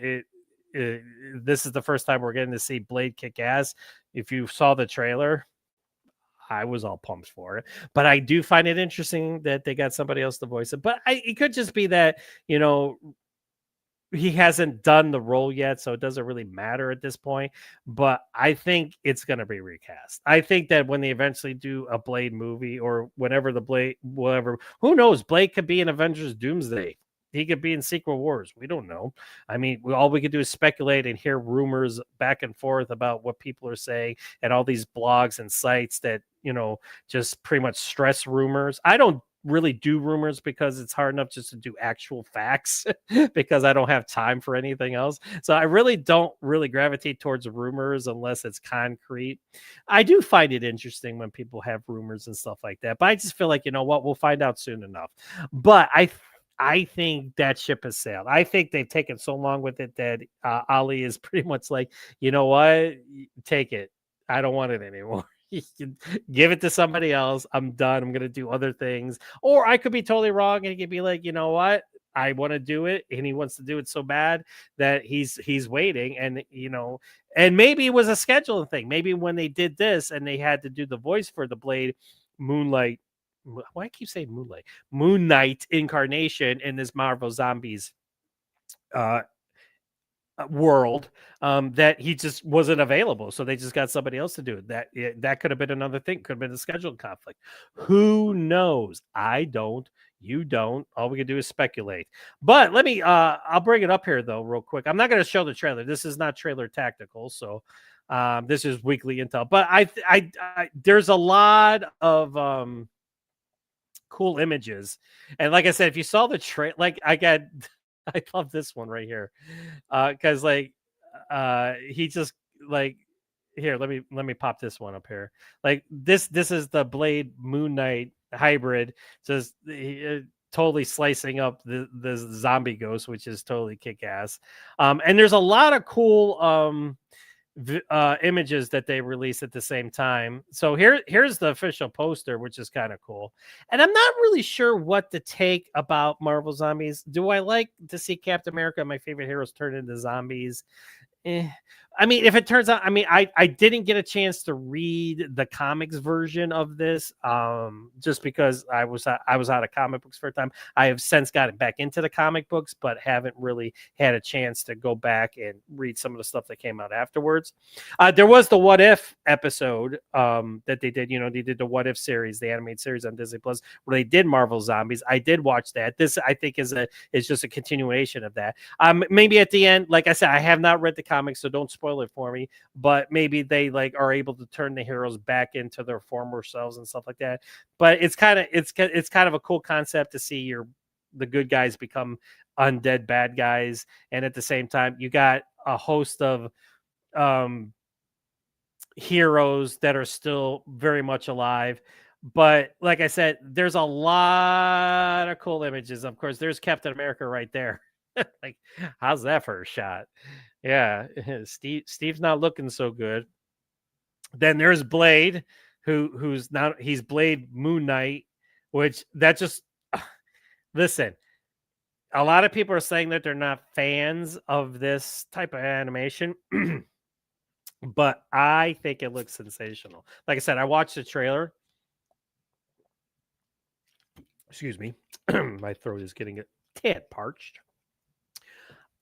This is the first time we're getting to see Blade kick ass. If you saw the trailer, I was all pumped for it, but I do find it interesting that they got somebody else to voice it. But it could just be that, he hasn't done the role yet, so it doesn't really matter at this point. But I think it's going to be recast. I think that when they eventually do a Blade movie, or whenever whatever, who knows? Blade could be in Avengers Doomsday. He could be in Secret Wars. We don't know. I mean, all we could do is speculate and hear rumors back and forth about what people are saying, and all these blogs and sites that, just pretty much stress rumors. I don't really do rumors because it's hard enough just to do actual facts because I don't have time for anything else. So I really don't gravitate towards rumors unless it's concrete. I do find it interesting when people have rumors and stuff like that, but I just feel like, we'll find out soon enough. But I think that ship has sailed. I think they've taken so long with it that Ali is pretty much like, you know what? Take it. I don't want it anymore. You can give it to somebody else. I'm done. I'm going to do other things. Or I could be totally wrong, and he could be like, you know what? I want to do it, and he wants to do it so bad that he's waiting. And, and maybe it was a scheduling thing. Maybe when they did this and they had to do the voice for the Blade Moonlight, why I keep saying Moonlight, Moon Knight incarnation in this Marvel Zombies world, that he just wasn't available, so they just got somebody else to do it. That could have been another thing. Could have been a scheduled conflict. Who knows? I don't. You don't. All we can do is speculate. But let me. I'll bring it up here though, real quick. I'm not going to show the trailer. This is not trailer tactical, so this is weekly intel. But I there's a lot of cool images, and like I said, if you saw the trailer, like I love this one right here, because he just here. Let me pop this one up here. Like this is the Blade Moon Knight hybrid, just totally slicing up the zombie ghost, which is totally kick ass. And there's a lot of cool images that they released at the same time. So here's the official poster, which is kind of cool. And I'm not really sure what to take about Marvel Zombies. Do I like to see Captain America, my favorite heroes, turn into zombies? I mean, if it turns out, I mean, I didn't get a chance to read the comics version of this, just because I was out of comic books for a time. I have since gotten back into the comic books, but haven't really had a chance to go back and read some of the stuff that came out afterwards. There was the What If episode that they did. You know, they did the What If series, the animated series on Disney Plus, where they did Marvel Zombies. I did watch that. This, I think, is just a continuation of that. Maybe at the end, like I said, I have not read the comics, so don't spoil it for me. But maybe they like are able to turn the heroes back into their former selves and stuff like that. But it's kind of a cool concept to see the good guys become undead bad guys, and at the same time, you got a host of heroes that are still very much alive. But like I said, there's a lot of cool images. Of course, there's Captain America right there. Like, how's that for a shot? Yeah, Steve's not looking so good. Then there's Blade, who's not he's Blade Moon Knight, which that just listen. A lot of people are saying that they're not fans of this type of animation, but I think it looks sensational. Like I said, I watched the trailer. Excuse me, my throat is getting a tad parched.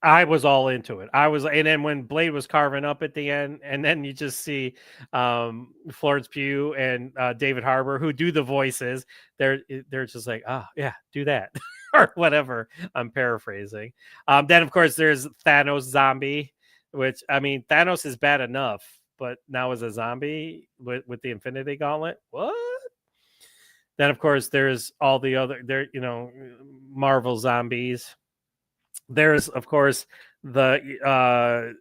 I was all into it. And then when Blade was carving up at the end, and then you just see Florence Pugh and David Harbour, who do the voices. They're just like, oh yeah, do that or whatever. I'm paraphrasing. Then of course there's Thanos zombie, which I mean Thanos is bad enough, but now as a zombie with the Infinity Gauntlet, what? Then of course there's all the other Marvel zombies. There's of course the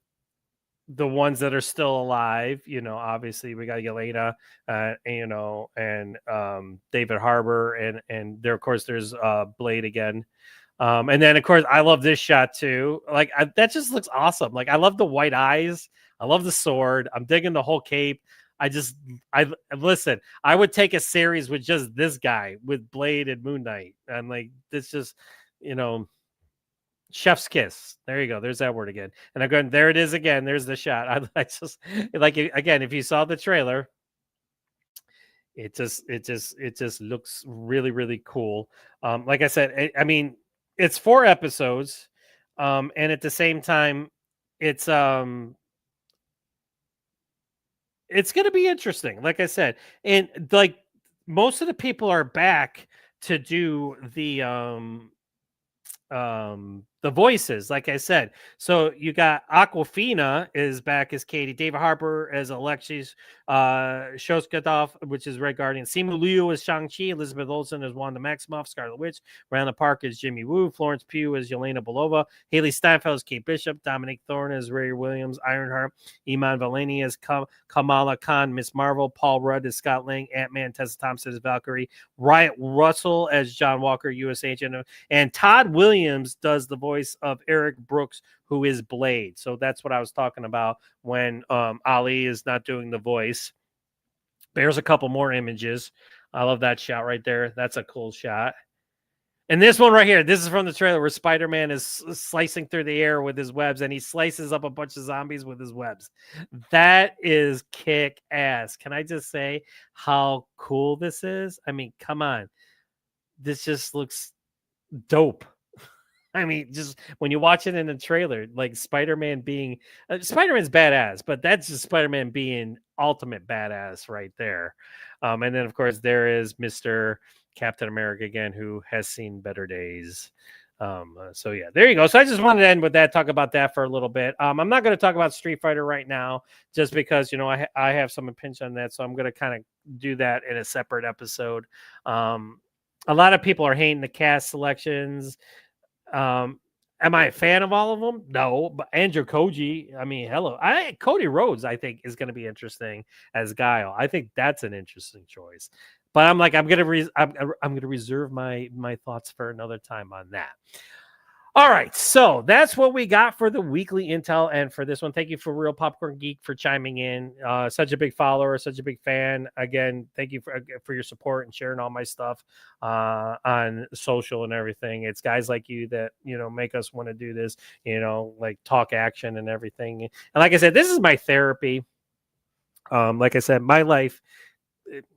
ones that are still alive. Obviously we got Yelena, and David Harbour, and there of course there's Blade again. And then of course I love this shot too. Like that just looks awesome. Like I love the white eyes. I love the sword. I'm digging the whole cape. I listen. I would take a series with just this guy with Blade and Moon Knight. And like this just chef's kiss. There you go. There's that word again. And I'm going, there it is again. There's the shot. I just like again, if you saw the trailer, it just looks really, really cool. Like I said, I mean, it's 4 episodes. And at the same time, it's going to be interesting. Like I said, and like most of the people are back to do the voices, like I said. So you got Aquafina is back as Katie, David Harbour as Alexis, Shoskadov, which is Red Guardian, Simu Liu as Shang-Chi, Elizabeth Olsen as Wanda Maximoff, Scarlet Witch, Randall Park as Jimmy Woo, Florence Pugh as Yelena Belova, Haley Steinfeld as Kate Bishop, Dominic Thorne as Ray Williams, Ironheart, Iman Vellani as Kamala Khan, Miss Marvel, Paul Rudd as Scott Lang, Ant-Man, Tessa Thompson as Valkyrie, Riot Russell as John Walker, U.S. Agent, and Todd Williams does the voice of Eric Brooks, who is Blade. So that's what I was talking about when Ali is not doing the voice. There's a couple more images. I love that shot right there. That's a cool shot. And this one right here, this is from the trailer where Spider-Man is slicing through the air with his webs, and he slices up a bunch of zombies with his webs. That is kick ass. Can I just say how cool this is? I mean, come on. This just looks dope. I mean, just when you watch it in the trailer, like Spider-Man being Spider-Man's badass, but that's just Spider-Man being ultimate badass right there. And then of course there is Mr. Captain America again, who has seen better days. So yeah, there you go. So I just wanted to end with that, talk about that for a little bit. I'm not going to talk about Street Fighter right now, just because I have some impinge on that, so I'm going to kind of do that in a separate episode. A lot of people are hating the cast selections. Am I a fan of all of them? No, but Andrew Koji, I mean, hello. Cody Rhodes, I think, is going to be interesting as Guile. I think that's an interesting choice. But I'm like, I'm gonna reserve my thoughts for another time on that. All right, so that's what we got for the weekly intel, and for this one, thank you for Real Popcorn Geek for chiming in. Such a big follower, such a big fan. Again, thank you for your support and sharing all my stuff on social and everything. It's guys like you that make us want to do this. Like talk action and everything. And like I said, this is my therapy. Like I said, my life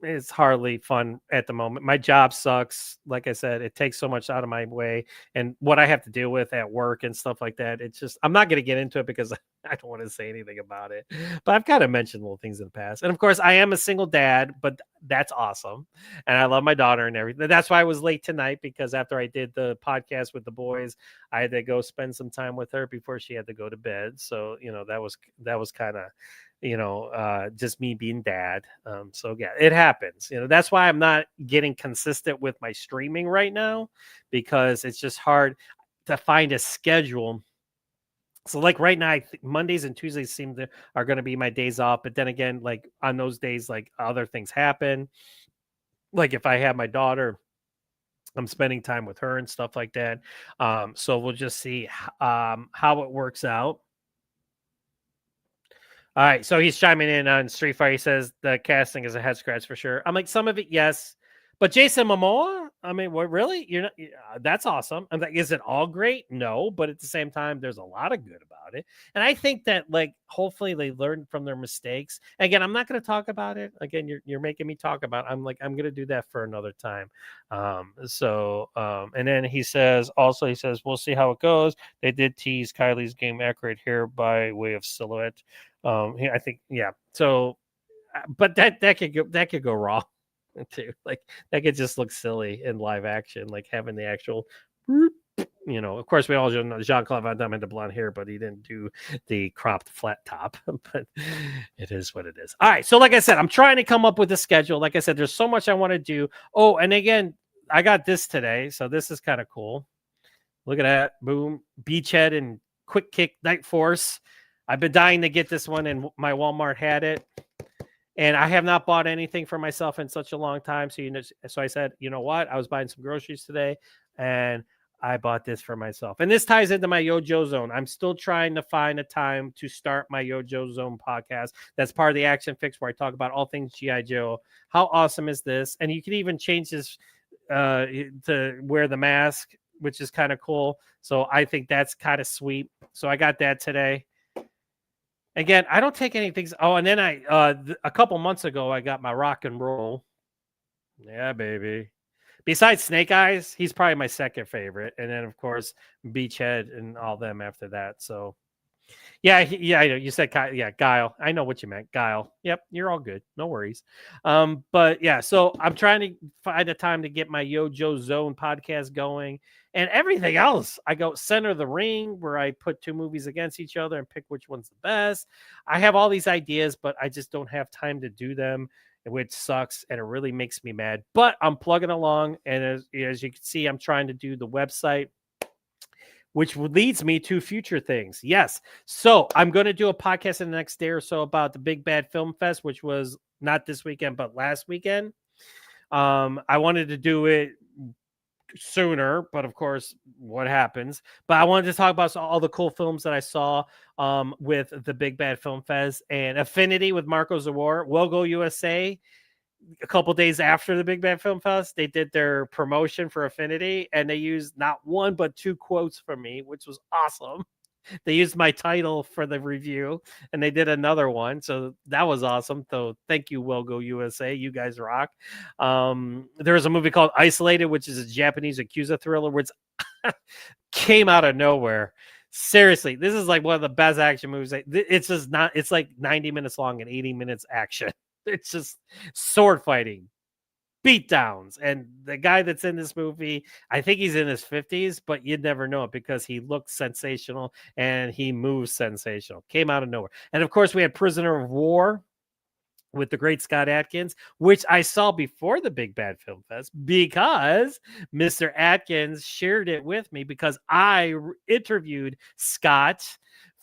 it's hardly fun at the moment. My job sucks. Like I said, it takes so much out of my way, and what I have to deal with at work and stuff like that. It's just I'm not going to get into it because I don't want to say anything about it. But I've kind of mentioned little things in the past, and of course, I am a single dad. But that's awesome, and I love my daughter and everything. That's why I was late tonight because after I did the podcast with the boys, I had to go spend some time with her before she had to go to bed. So that was kind of just me being dad. So yeah, it happens. That's why I'm not getting consistent with my streaming right now because it's just hard to find a schedule. So like right now, I think Mondays and Tuesdays are going to be my days off. But then again, like on those days, like other things happen. Like if I have my daughter, I'm spending time with her and stuff like that. So we'll just see how it works out. All right, so he's chiming in on Street Fighter. He says the casting is a head scratch for sure. I'm like, some of it, yes, but Jason Momoa. I mean, what really? You're not. That's awesome. I'm like, is it all great? No, but at the same time, there's a lot of good about it, and I think that like hopefully they learn from their mistakes. Again, I'm not going to talk about it. Again, you're making me talk about it. I'm going to do that for another time. And then he says we'll see how it goes. They did tease Kylie's game accurate here by way of silhouette. I think, yeah. So, but that could go wrong too. Like that could just look silly in live action, like having the actual, of course we all know Jean-Claude Van Damme had the blonde hair, but he didn't do the cropped flat top. But it is what it is. All right. So like I said, I'm trying to come up with a schedule. Like I said, there's so much I want to do. Oh, and again, I got this today. So this is kind of cool. Look at that. Boom. Beachhead and Quick Kick Night Force. I've been dying to get this one, and my Walmart had it. And I have not bought anything for myself in such a long time. So I said, you know what? I was buying some groceries today, and I bought this for myself. And this ties into my Yojo Zone. I'm still trying to find a time to start my Yojo Zone podcast. That's part of the Action-FLIX where I talk about all things G.I. Joe. How awesome is this? And you can even change this to wear the mask, which is kind of cool. So I think that's kind of sweet. So I got that today. Again, I don't take anything. Oh, and then a couple months ago, I got my rock and roll. Yeah, baby. Besides Snake Eyes, he's probably my second favorite. And then, of course, Beachhead and all them after that. So, yeah, I know. You said, yeah, Guile. I know what you meant. Guile. Yep, you're all good. No worries. But, yeah, so I'm trying to find a time to get my Yojo Zone podcast going. And everything else, I go Center of the Ring, where I put two movies against each other and pick which one's the best. I have all these ideas, but I just don't have time to do them, which sucks, and it really makes me mad. But I'm plugging along, and as you can see, I'm trying to do the website, which leads me to future things. Yes. So I'm going to do a podcast in the next day or so about the Big Bad Film Fest, which was not this weekend, but last weekend. I wanted to do it sooner, but of course, what happens? But I wanted to talk about all the cool films that I saw with the Big Bad Film Fest and Affinity with Marco Zawar. We'll Go USA. A couple days after the Big Bad Film Fest, they did their promotion for Affinity, and they used not one but two quotes from me, which was awesome. They used my title for the review, and they did another one, so that was awesome. So thank you, Will Go USA. You guys rock. There's a movie called Isolated, which is a Japanese Yakuza thriller, which came out of nowhere. Seriously, this is like one of the best action movies. It's just not. It's like 90 minutes long and 80 minutes action. It's just sword fighting, beatdowns, and the guy that's in this movie, I think he's in his 50s, but you'd never know it because he looks sensational and he moves sensational. Came out of nowhere. And of course, we had Prisoner of War with the great Scott Adkins, which I saw before the Big Bad Film Fest because Mr. Adkins shared it with me because I interviewed Scott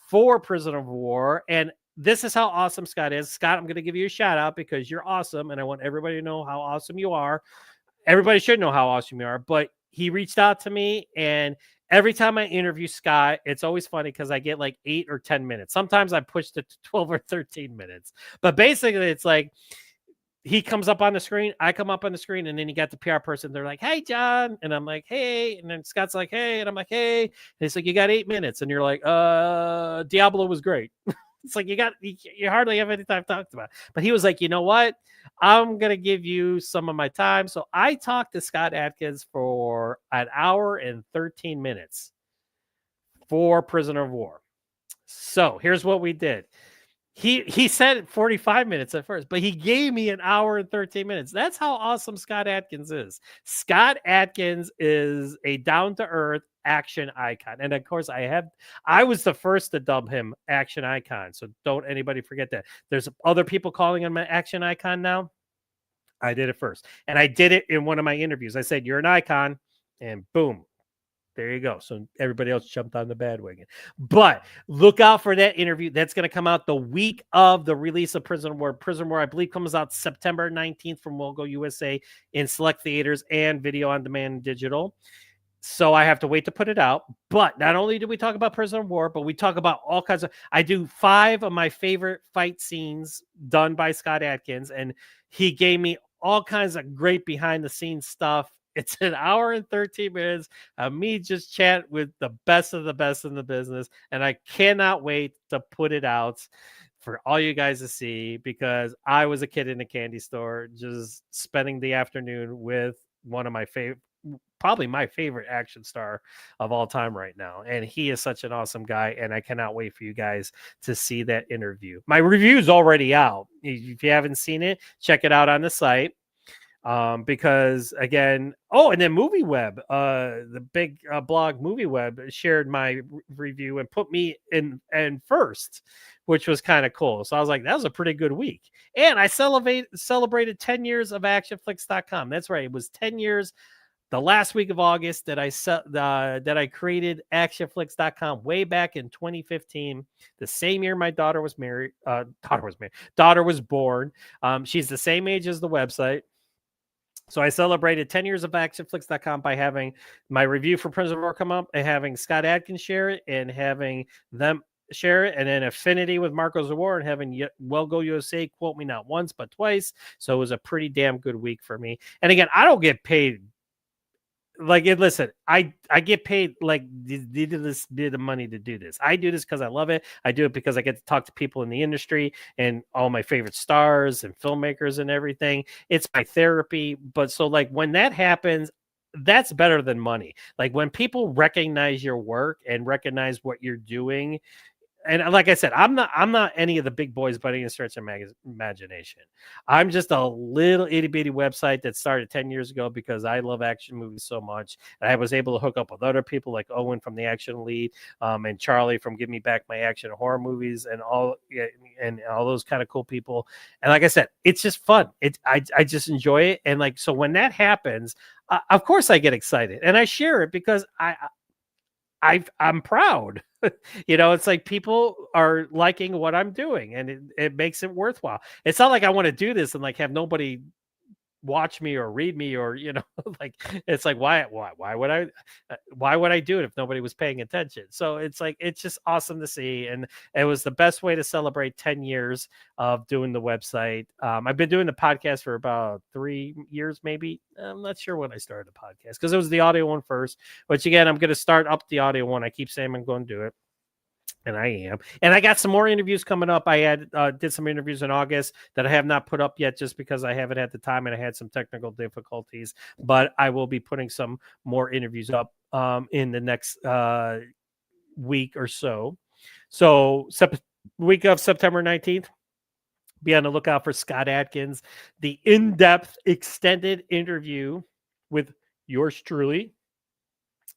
for Prisoner of War, and this is how awesome Scott is. Scott, I'm going to give you a shout out because you're awesome, and I want everybody to know how awesome you are. Everybody should know how awesome you are, but he reached out to me, and Every time I interview Scott, it's always funny because I get like 8 or 10 minutes. Sometimes I pushed it to 12 or 13 minutes. But basically, it's like he comes up on the screen, I come up on the screen, and then you got the PR person. They're like, "Hey, John," and I'm like, "Hey," and then Scott's like, "Hey," and I'm like, "Hey," and he's like, "You got 8 minutes," and you're like, Diablo was great." It's like you hardly have any time talked about. But he was like, "You know what? I'm gonna give you some of my time." So I talked to Scott Adkins for an hour and 13 minutes for Prisoner of War. So here's what we did. He said 45 minutes at first, but he gave me an hour and 13 minutes. That's how awesome Scott Adkins is. Scott Adkins is a down-to-earth action icon. And of course, I was the first to dub him action icon. So don't anybody forget that. There's other people calling him an action icon now. I did it first. And I did it in one of my interviews. I said, "You're an icon," and boom, there you go. So everybody else jumped on the bandwagon. But look out for that interview. That's going to come out the week of the release of Prison War. Prison War, I believe, comes out September 19th from Wogo USA in select theaters and video on demand and digital. So I have to wait to put it out. But not only do we talk about Prison of War, but we talk about all kinds of. I do 5 of my favorite fight scenes done by Scott Adkins, and he gave me all kinds of great behind the scenes stuff. It's an hour and 13 minutes of me just chat with the best of the best in the business, and I cannot wait to put it out for all you guys to see because I was a kid in a candy store just spending the afternoon with one of my favorite, probably my favorite action star of all time right now. And he is such an awesome guy. And I cannot wait for you guys to see that interview. My review is already out. If you haven't seen it, check it out on the site. Because again, and then MovieWeb, the big blog MovieWeb shared my review and put me in first, which was kind of cool. So I was like, that was a pretty good week. And I celebrated 10 years of ACTION-FLIX.com. That's right. It was 10 years the last week of August that I created ACTION-FLIX.com way back in 2015, the same year my daughter was born. She's the same age as the website. So I celebrated 10 years of ACTION-FLIX.com by having my review for Prisoner of War come up and having Scott Adkins share it and having them share it, and then Affinity with Marcos of War and having Wogo USA quote me not once but twice. So it was a pretty damn good week for me. And again, I don't get paid. Like, listen, I get paid like the money to do this. I do this because I love it. I do it because I get to talk to people in the industry and all my favorite stars and filmmakers and everything. It's my therapy. But so like when that happens, that's better than money. Like when people recognize your work and recognize what you're doing. And like I said, I'm not any of the big boys by any stretch of imagination. I'm just a little itty bitty website that started 10 years ago because I love action movies so much. And I was able to hook up with other people like Owen from the Action Lead, and Charlie from Give Me Back My Action Horror Movies, and all those kind of cool people. And like I said, it's just fun. I just enjoy it. And like so when that happens, of course I get excited and I share it because I'm proud. It's like people are liking what I'm doing and it makes it worthwhile. It's not like I want to do this and like have nobody watch me or read me or like it's like why would I do it if nobody was paying attention? So it's like it's just awesome to see, and it was the best way to celebrate 10 years of doing the website. I've been doing the podcast for about 3 years, maybe. I'm not sure when I started the podcast because it was the audio one first, which again I'm going to start up the audio one. I keep saying I'm going to do it. And I am. And I got some more interviews coming up. I did some interviews in August that I have not put up yet just because I haven't had the time and I had some technical difficulties. But I will be putting some more interviews up in the next week or so. So week of September 19th, be on the lookout for Scott Adkins, the in-depth extended interview with yours truly.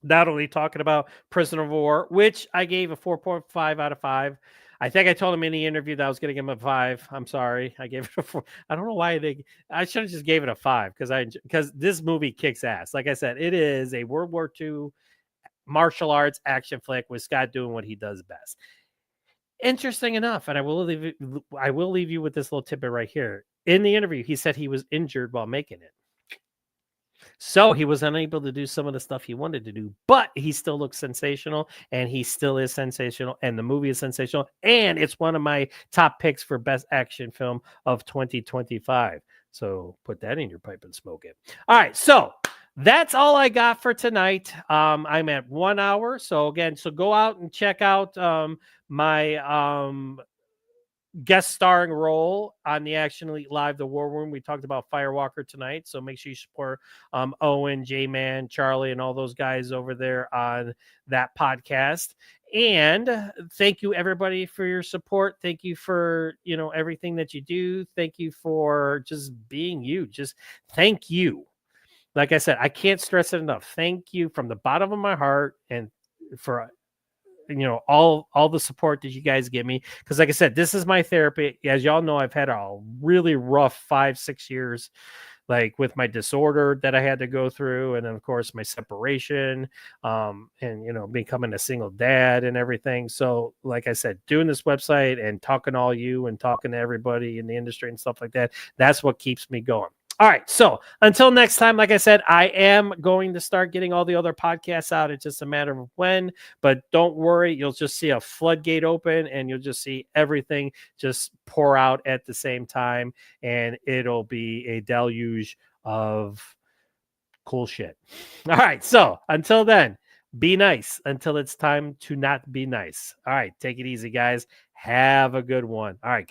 Not only talking about Prisoner of War, which I gave a 4.5 out of 5. I think I told him in the interview that I was going to give him a 5. I'm sorry. I gave it a 4. I don't know why I should have just gave it a 5 because this movie kicks ass. Like I said, it is a World War II martial arts action flick with Scott doing what he does best. Interesting enough, and I will leave you with this little tidbit right here. In the interview, he said he was injured while making it. So he was unable to do some of the stuff he wanted to do, but he still looks sensational, and he still is sensational, and the movie is sensational, and it's one of my top picks for best action film of 2025. So put that in your pipe and smoke it. All right, so that's all I got for tonight. I'm at 1 hour. So again, so go out and check out my guest starring role on the Action Elite Live, the War Room. We talked about Firewalker tonight, so make sure you support Owen, J-Man, Charlie, and all those guys over there on that podcast. And thank you, everybody, for your support. Thank you for, everything that you do. Thank you for just being you. Just thank you. Like I said, I can't stress it enough. Thank you from the bottom of my heart, and for all the support that you guys give me, because like I said, this is my therapy. As y'all know, I've had a really rough 5-6 years, like with my disorder that I had to go through, and then of course my separation, and becoming a single dad and everything. So like I said, doing this website and talking to all you and talking to everybody in the industry and stuff like that, that's what keeps me going. All right. So until next time, like I said, I am going to start getting all the other podcasts out. It's just a matter of when, but don't worry. You'll just see a floodgate open, and you'll just see everything just pour out at the same time. And it'll be a deluge of cool shit. All right. So until then, be nice until it's time to not be nice. All right. Take it easy, guys. Have a good one. All right.